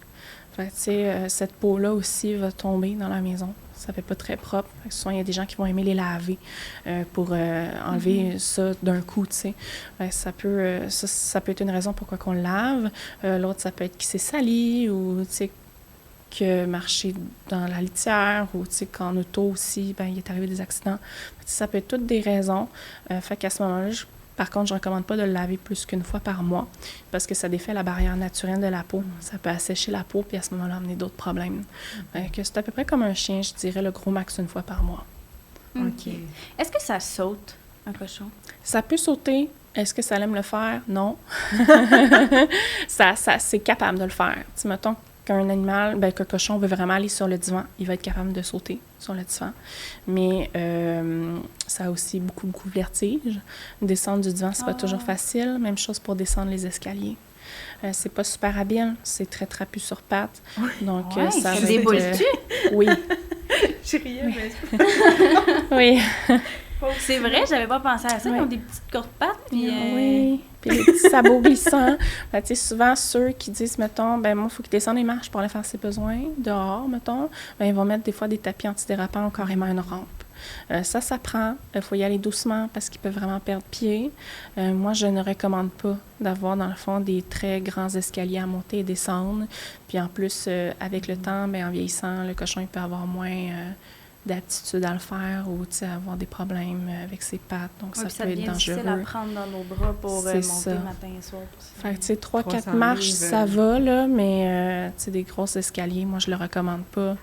Fait que, tu sais, cette peau-là aussi va tomber dans la maison. Ça fait pas très propre. Fait que souvent, il y a des gens qui vont aimer les laver pour enlever ça d'un coup, tu sais. Ça peut être une raison pourquoi qu'on le lave. L'autre, ça peut être qu'il s'est sali ou, tu sais, que marcher dans la litière ou, tu sais, qu'en auto aussi, ben il est arrivé des accidents. Ça peut être toutes des raisons. Fait qu'à ce moment-là, par contre, je ne recommande pas de le laver plus qu'une fois par mois parce que ça défait la barrière naturelle de la peau. Ça peut assécher la peau puis à ce moment-là, amener d'autres problèmes. Que c'est à peu près comme un chien, je dirais, le gros max une fois par mois. OK. Est-ce que ça saute, un cochon? Ça peut sauter. Est-ce que ça aime le faire? Non. C'est capable de le faire. Tu sais, mettons qu'un animal, qu'un cochon veut vraiment aller sur le divan, il va être capable de sauter sur le divan. Mais ça a aussi beaucoup, beaucoup de vertige. Descendre du divan, c'est pas toujours facile. Même chose pour descendre les escaliers. C'est pas super habile, c'est très trapu sur pattes. Donc, ça va déboule-tu? Oui. J'ai rien, mais... Oui. C'est vrai, j'avais pas pensé à ça. Ils ont des petites courtes pattes. Puis oui. Puis les petits sabots glissants. Tu sais, souvent, ceux qui disent, mettons, moi, il faut qu'ils descendent les marches pour aller faire ses besoins dehors, mettons, ils vont mettre des fois des tapis antidérapants ou carrément une rampe. Ça prend. Il faut y aller doucement parce qu'ils peuvent vraiment perdre pied. Moi, je ne recommande pas d'avoir, dans le fond, des très grands escaliers à monter et descendre. Puis en plus, avec le temps, en vieillissant, le cochon, il peut avoir moins d'aptitude à le faire ou avoir des problèmes avec ses pattes. Donc, ça peut être dangereux. Ça devient difficile à prendre dans nos bras pour monter matin et soir. Fait que, tu sais, 3-4 marches, ça va, là, mais, tu sais, des gros escaliers, moi, je le recommande pas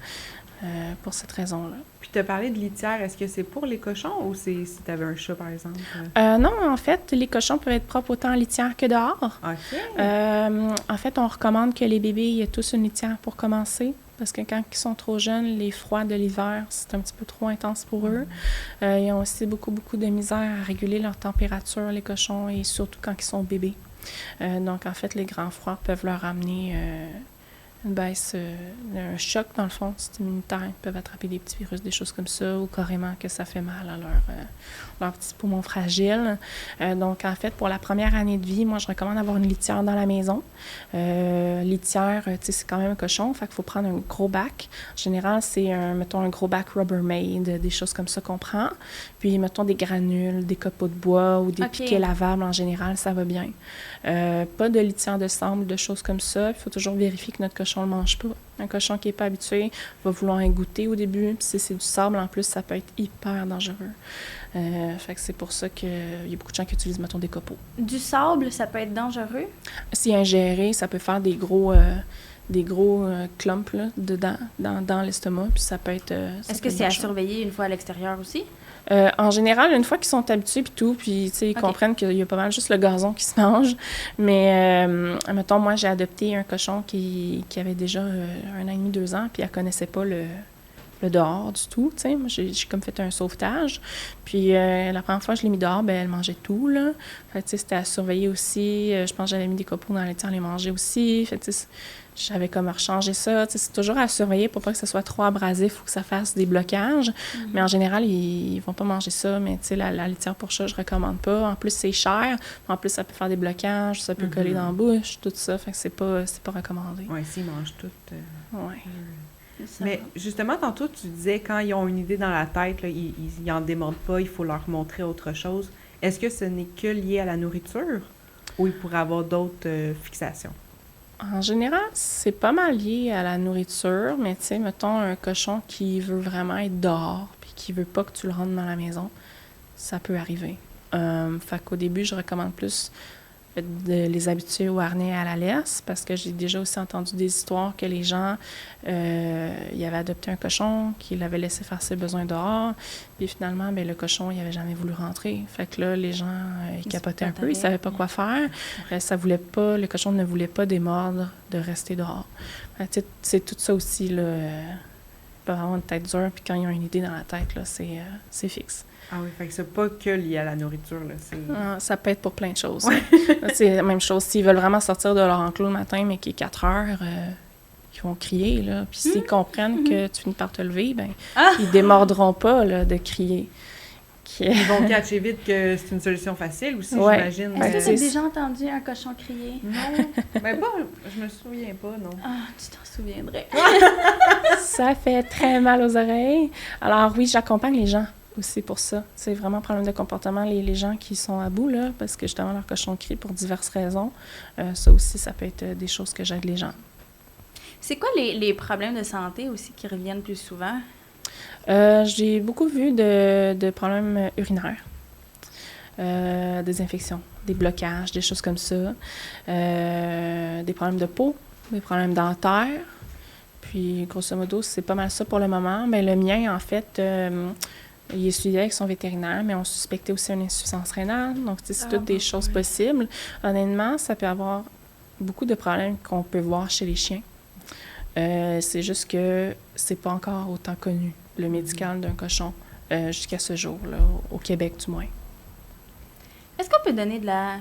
pour cette raison-là. Puis, tu as parlé de litière. Est-ce que c'est pour les cochons ou c'est si tu avais un chat, par exemple? Non, en fait, les cochons peuvent être propres autant en litière que dehors. OK. En fait, on recommande que les bébés aient tous une litière pour commencer. Parce que quand ils sont trop jeunes, les froids de l'hiver, c'est un petit peu trop intense pour eux. Ils ont aussi beaucoup, beaucoup de misère à réguler leur température, les cochons, et surtout quand ils sont bébés. Donc, en fait, les grands froids peuvent leur amener une baisse, un choc, dans le fond, système immunitaire. Ils peuvent attraper des petits virus, des choses comme ça, ou carrément que ça fait mal à leurs petits poumons fragiles. Donc, en fait, pour la première année de vie, moi, je recommande d'avoir une litière dans la maison. Litière, tu sais, c'est quand même un cochon, fait qu'il faut prendre un gros bac. En général, c'est, mettons, un gros bac Rubbermaid, des choses comme ça qu'on prend. Puis, mettons, des granules, des copeaux de bois ou des piquets lavables, en général, ça va bien. Pas de litière de sable, de choses comme ça. Il faut toujours vérifier que notre cochon ne le mange pas. Un cochon qui n'est pas habitué va vouloir en goûter au début. Puis si c'est du sable, en plus, ça peut être hyper dangereux. Fait que c'est pour ça qu'il y a beaucoup de gens qui utilisent, mettons, des copeaux. Du sable, ça peut être dangereux? Si ingéré, ça peut faire des gros clumps là, dedans, dans l'estomac. Puis ça peut être... Est-ce que c'est à surveiller une fois à l'extérieur aussi? En général, une fois qu'ils sont habitués puis tout, puis ils comprennent qu'il y a pas mal juste le gazon qui se mange. Mais, mettons, moi, j'ai adopté un cochon qui avait déjà 1 an et demi, 2 ans, puis elle connaissait pas le dehors du tout, tu sais. Moi, j'ai comme fait un sauvetage. Puis la première fois que je l'ai mis dehors, elle mangeait tout, là. Fait que, tu sais, c'était à surveiller aussi. Je pense que j'avais mis des copeaux dans la litière, elle les mangeait aussi. Fait que, tu sais, j'avais comme rechangé ça. Tu sais, c'est toujours à surveiller pour pas que ça soit trop abrasif ou que ça fasse des blocages. Mais en général, ils vont pas manger ça. Mais tu sais, la litière pour chat, je recommande pas. En plus, c'est cher. En plus, ça peut faire des blocages, ça peut coller dans la bouche, tout ça. Fait que c'est pas recommandé. Oui, s'ils mangent tout. Oui. Mais justement, tantôt, tu disais, quand ils ont une idée dans la tête, là, ils n'en démordent pas, il faut leur montrer autre chose. Est-ce que ce n'est que lié à la nourriture ou ils pourraient avoir d'autres fixations? En général, c'est pas mal lié à la nourriture, mais tu sais, mettons un cochon qui veut vraiment être dehors puis qui veut pas que tu le rentres dans la maison, ça peut arriver. Fait qu'au début, je recommande plus de les habituer au harnais et à la laisse, parce que j'ai déjà aussi entendu des histoires que les gens, ils avaient adopté un cochon, qu'ils l'avaient laissé faire ses besoins dehors, puis finalement, bien, le cochon, il n'avait jamais voulu rentrer. Fait que là, les gens, ils capotaient un peu, ils ne savaient pas quoi faire. Ça voulait pas, le cochon ne voulait pas démordre de rester dehors. C'est tout ça aussi, là, ils peuvent avoir une tête dure, puis quand ils ont une idée dans la tête, là, c'est fixe. Ah oui, fait que c'est pas que lié à la nourriture, là. Ça peut être pour plein de choses. C'est la même chose. S'ils veulent vraiment sortir de leur enclos le matin, mais qu'il est 4 heures, ils vont crier, là. Puis s'ils comprennent que tu finis par te lever, ben ils démordront pas, là, de crier. Ils vont catcher vite que c'est une solution facile aussi, j'imagine. Est-ce que tu as déjà entendu un cochon crier? Non. Ben pas, je me souviens pas, non. Ah, tu t'en souviendrais. Ça fait très mal aux oreilles. Alors oui, j'accompagne les gens aussi pour ça. C'est vraiment un problème de comportement, les gens qui sont à bout, là, parce que justement, leur cochon crie pour diverses raisons. Ça aussi, ça peut être des choses que j'aide les gens. C'est quoi les problèmes de santé aussi qui reviennent plus souvent? J'ai beaucoup vu de problèmes urinaires, des infections, des blocages, des choses comme ça, des problèmes de peau, des problèmes dentaires. Puis, grosso modo, c'est pas mal ça pour le moment. Mais le mien, en fait, il est suivi avec son vétérinaire, mais on suspectait aussi une insuffisance rénale. Donc, c'est toutes des choses possibles. Honnêtement, ça peut avoir beaucoup de problèmes qu'on peut voir chez les chiens. C'est juste que c'est pas encore autant connu, le médical d'un cochon, jusqu'à ce jour, là, au Québec du moins. Est-ce qu'on peut donner de la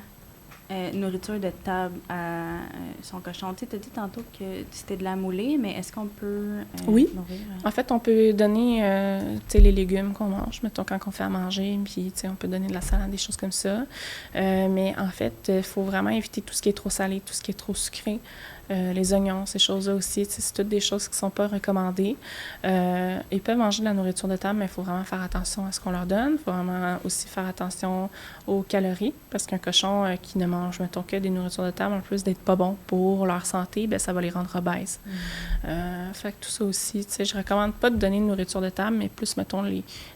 nourriture de table à son cochon? Tu as dit tantôt que c'était de la moulée, mais est-ce qu'on peut oui. nourrir? En fait, on peut donner les légumes qu'on mange, mettons quand on fait à manger, puis on peut donner de la salade, des choses comme ça. Mais en fait, il faut vraiment éviter tout ce qui est trop salé, tout ce qui est trop sucré. Les oignons, ces choses-là aussi, c'est toutes des choses qui ne sont pas recommandées. Ils peuvent manger de la nourriture de table, mais il faut vraiment faire attention à ce qu'on leur donne. Il faut vraiment aussi faire attention aux calories, parce qu'un cochon qui ne mange, mettons, que des nourritures de table, en plus d'être pas bon pour leur santé, bien, ça va les rendre obèses. Fait que tout ça aussi, je recommande pas de donner de nourriture de table, mais plus, mettons,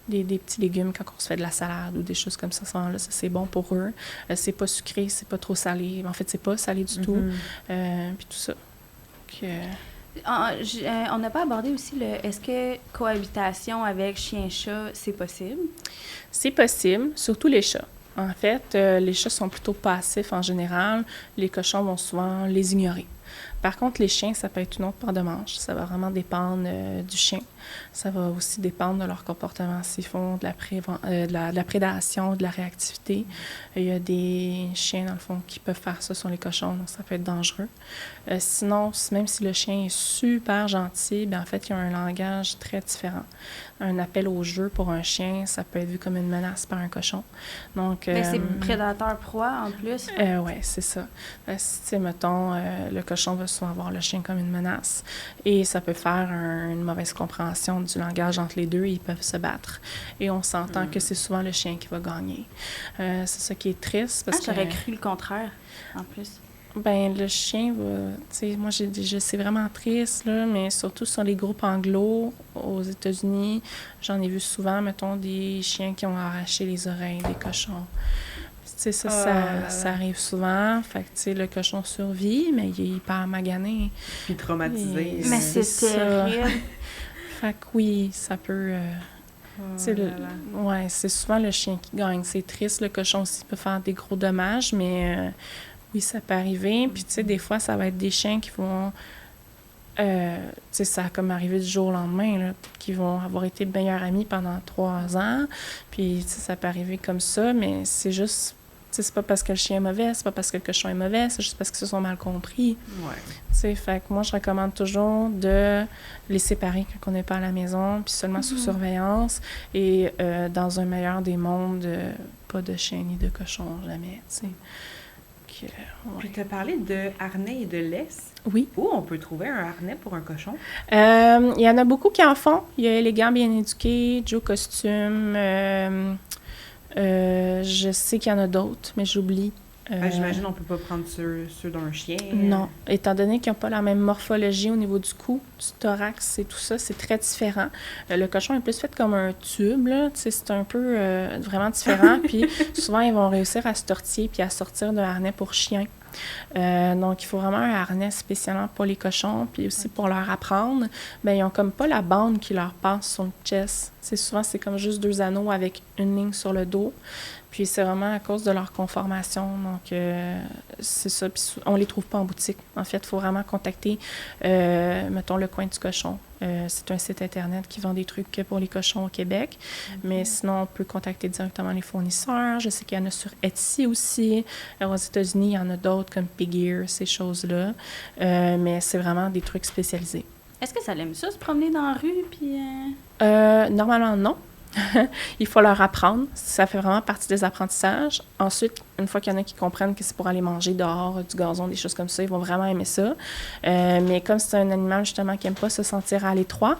des petits légumes quand on se fait de la salade ou des choses comme ça. Ça c'est bon pour eux. C'est pas sucré, c'est pas trop salé. En fait, c'est pas salé du tout. Puis tout ça. On n'a pas abordé aussi est-ce que cohabitation avec chien-chat, c'est possible? C'est possible, surtout les chats. En fait, les chats sont plutôt passifs en général. Les cochons vont souvent les ignorer. Par contre, les chiens, ça peut être une autre paire de manches. Ça va vraiment dépendre du chien. Ça va aussi dépendre de leur comportement. S'ils font de la prédation, de la réactivité. Il y a des chiens, dans le fond, qui peuvent faire ça sur les cochons, donc ça peut être dangereux. Sinon, même si le chien est super gentil, bien, en fait, il y a un langage très différent. Un appel au jeu pour un chien, ça peut être vu comme une menace par un cochon. Donc, mais c'est prédateur-proie, en plus. Oui, c'est ça. Si, mettons, le cochon va souvent voir le chien comme une menace et ça peut faire une mauvaise compréhension du langage entre les deux et ils peuvent se battre. Et on s'entend que c'est souvent le chien qui va gagner. C'est ça qui est triste parce que... J'aurais cru le contraire, en plus. Ben le chien va... Tu sais, moi, c'est vraiment triste, là, mais surtout sur les groupes anglo aux États-Unis, j'en ai vu souvent, mettons, des chiens qui ont arraché les oreilles des cochons. Tu sais, ça arrive souvent. Fait que, tu sais, le cochon survit, mais il est hyper magané. Puis traumatisé. Mais c'est terrible. Fait que oui, ça peut... ouais, c'est souvent le chien qui gagne. C'est triste. Le cochon aussi peut faire des gros dommages, mais oui, ça peut arriver. Puis, tu sais, des fois, ça va être des chiens qui vont... tu sais, ça a comme arrivé du jour au lendemain, là, qui vont avoir été meilleurs amis pendant 3 ans. Puis, tu sais, ça peut arriver comme ça, mais c'est juste... Tu sais, c'est pas parce que le chien est mauvais, c'est pas parce que le cochon est mauvais, c'est juste parce qu'ils se sont mal compris. Ouais. Tu sais, fait que moi, je recommande toujours de les séparer quand on n'est pas à la maison, puis seulement sous surveillance et dans un meilleur des mondes, pas de chien ni de cochon, jamais, tu sais. Ouais. Puis tu as parlé de harnais et de laisse. Oui. Où on peut trouver un harnais pour un cochon? Il y en a beaucoup qui en font. Il y a Élégant Bien Éduqué, Joe Costume. Je sais qu'il y en a d'autres, mais j'oublie. J'imagine qu'on ne peut pas prendre ceux d'un chien. Non. Étant donné qu'ils n'ont pas la même morphologie au niveau du cou, du thorax et tout ça, c'est très différent. Le cochon est plus fait comme un tube, là. Tu sais, c'est un peu vraiment différent. Puis souvent, ils vont réussir à se tortiller puis à sortir d'un harnais pour chien. Donc, il faut vraiment un harnais spécialement pour les cochons, puis aussi pour leur apprendre. Bien, ils n'ont comme pas la bande qui leur passe sur le chest. Souvent, c'est comme juste 2 anneaux avec une ligne sur le dos. Puis c'est vraiment à cause de leur conformation. Donc, c'est ça. Puis on les trouve pas en boutique. En fait, il faut vraiment contacter, mettons, le Coin du cochon. C'est un site Internet qui vend des trucs pour les cochons au Québec. Mais sinon, on peut contacter directement les fournisseurs. Je sais qu'il y en a sur Etsy aussi. Aux États-Unis, il y en a d'autres comme Pig Ear, ces choses-là. Mais c'est vraiment des trucs spécialisés. Est-ce que ça aime ça, se promener dans la rue? Puis, Normalement, non. Il faut leur apprendre. Ça fait vraiment partie des apprentissages. Ensuite, une fois qu'il y en a qui comprennent que c'est pour aller manger dehors, du gazon, des choses comme ça, ils vont vraiment aimer ça. Mais comme c'est un animal, justement, qui n'aime pas se sentir à l'étroit,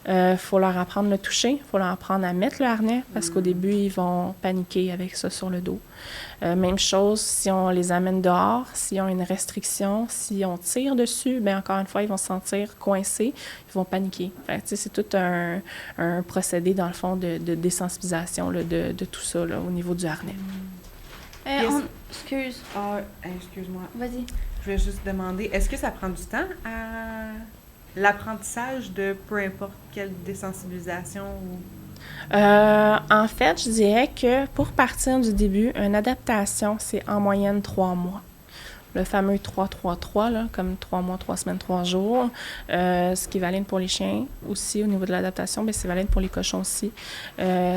il faut leur apprendre le toucher. Il faut leur apprendre à mettre le harnais parce qu'au début, ils vont paniquer avec ça sur le dos. Même chose si on les amène dehors, s'ils ont une restriction, si on tire dessus, bien encore une fois, ils vont se sentir coincés, ils vont paniquer. Fait que, c'est tout un procédé, dans le fond, de désensibilisation là, de tout ça là, au niveau du harnais. Excuse-moi. Vas-y. Je voulais juste demander, est-ce que ça prend du temps à l'apprentissage de peu importe quelle désensibilisation ou... En fait, je dirais que pour partir du début, une adaptation, c'est en moyenne 3 mois. Le fameux 3-3-3, là, comme 3 mois, 3 semaines, 3 jours. Ce qui est valide pour les chiens aussi au niveau de l'adaptation, bien, c'est valide pour les cochons aussi.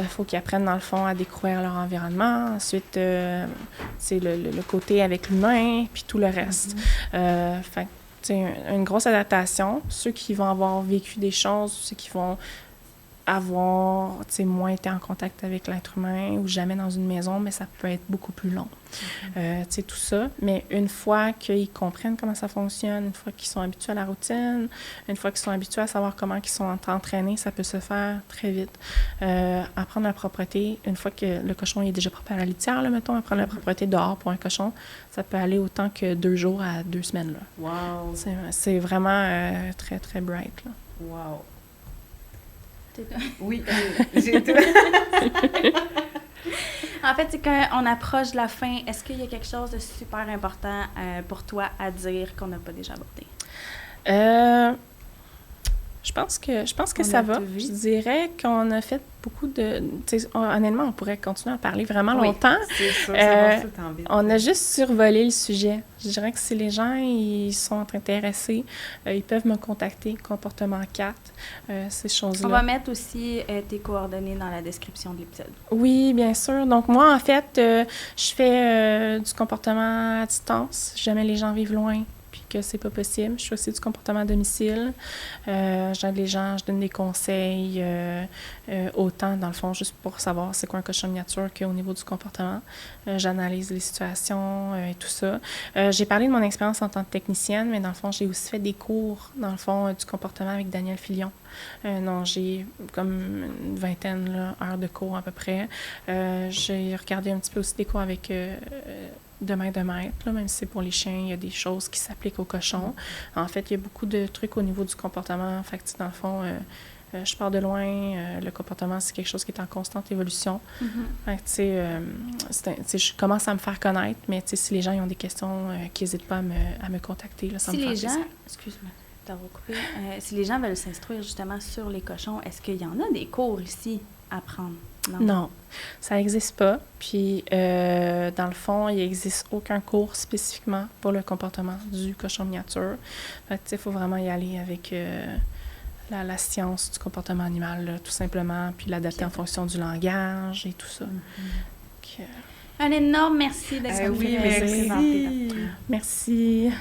Faut qu'ils apprennent, dans le fond, à découvrir leur environnement. Ensuite, c'est le côté avec l'humain, puis tout le reste. Fait c'est une grosse adaptation. Ceux qui vont avoir vécu des choses, ceux qui vont avoir moins été en contact avec l'être humain ou jamais dans une maison, mais ça peut être beaucoup plus long. Tout ça. Mais une fois qu'ils comprennent comment ça fonctionne, une fois qu'ils sont habitués à la routine, une fois qu'ils sont habitués à savoir comment ils sont entraînés, ça peut se faire très vite. Apprendre la propreté, une fois que le cochon est déjà propre à la litière, là, mettons, apprendre la propreté dehors pour un cochon, ça peut aller autant que 2 jours à 2 semaines. Là. Wow! C'est vraiment très, très bright. Là. Wow! T'es... Oui, j'ai tout. En fait, c'est quand on approche de la fin, est-ce qu'il y a quelque chose de super important pour toi à dire qu'on n'a pas déjà abordé? Je pense que ça va. Je dirais qu'on a fait beaucoup de... Honnêtement, on pourrait continuer à parler vraiment longtemps. C'est sûr, ça va tout en vite. On a juste survolé le sujet. Je dirais que si les gens ils sont intéressés, ils peuvent me contacter, Comportement 4, ces choses-là. On va mettre aussi tes coordonnées dans la description de l'épisode. Oui, bien sûr. Donc moi, en fait, je fais du comportement à distance. Si jamais les gens vivent loin, que c'est pas possible. Je fais aussi du comportement à domicile. J'aide les gens, je donne des conseils, autant, dans le fond, juste pour savoir c'est quoi un cochon miniature qu'au niveau du comportement. J'analyse les situations et tout ça. J'ai parlé de mon expérience en tant que technicienne, mais dans le fond, j'ai aussi fait des cours, dans le fond, du comportement avec Daniel Filion. Non, j'ai comme une vingtaine d'heures de cours à peu près. J'ai regardé un petit peu aussi des cours avec... de maître, là, même si c'est pour les chiens, il y a des choses qui s'appliquent aux cochons. En fait, il y a beaucoup de trucs au niveau du comportement. Fait que, dans le fond, je pars de loin. Le comportement, c'est quelque chose qui est en constante évolution. Fait que, je commence à me faire connaître, mais si les gens ils ont des questions, qu'ils n'hésitent pas à me contacter. Là, ça si me fait les gens, plaisir. excuse-moi d'avoir coupé, si les gens veulent s'instruire justement sur les cochons, est-ce qu'il y en a des cours ici à prendre? Non, ça n'existe pas. Puis, dans le fond, il n'existe aucun cours spécifiquement pour le comportement du cochon miniature. Fait que, il faut vraiment y aller avec la science du comportement animal, là, tout simplement, puis l'adapter en fonction du langage et tout ça. Donc, un énorme merci d'être venu présenter. Merci.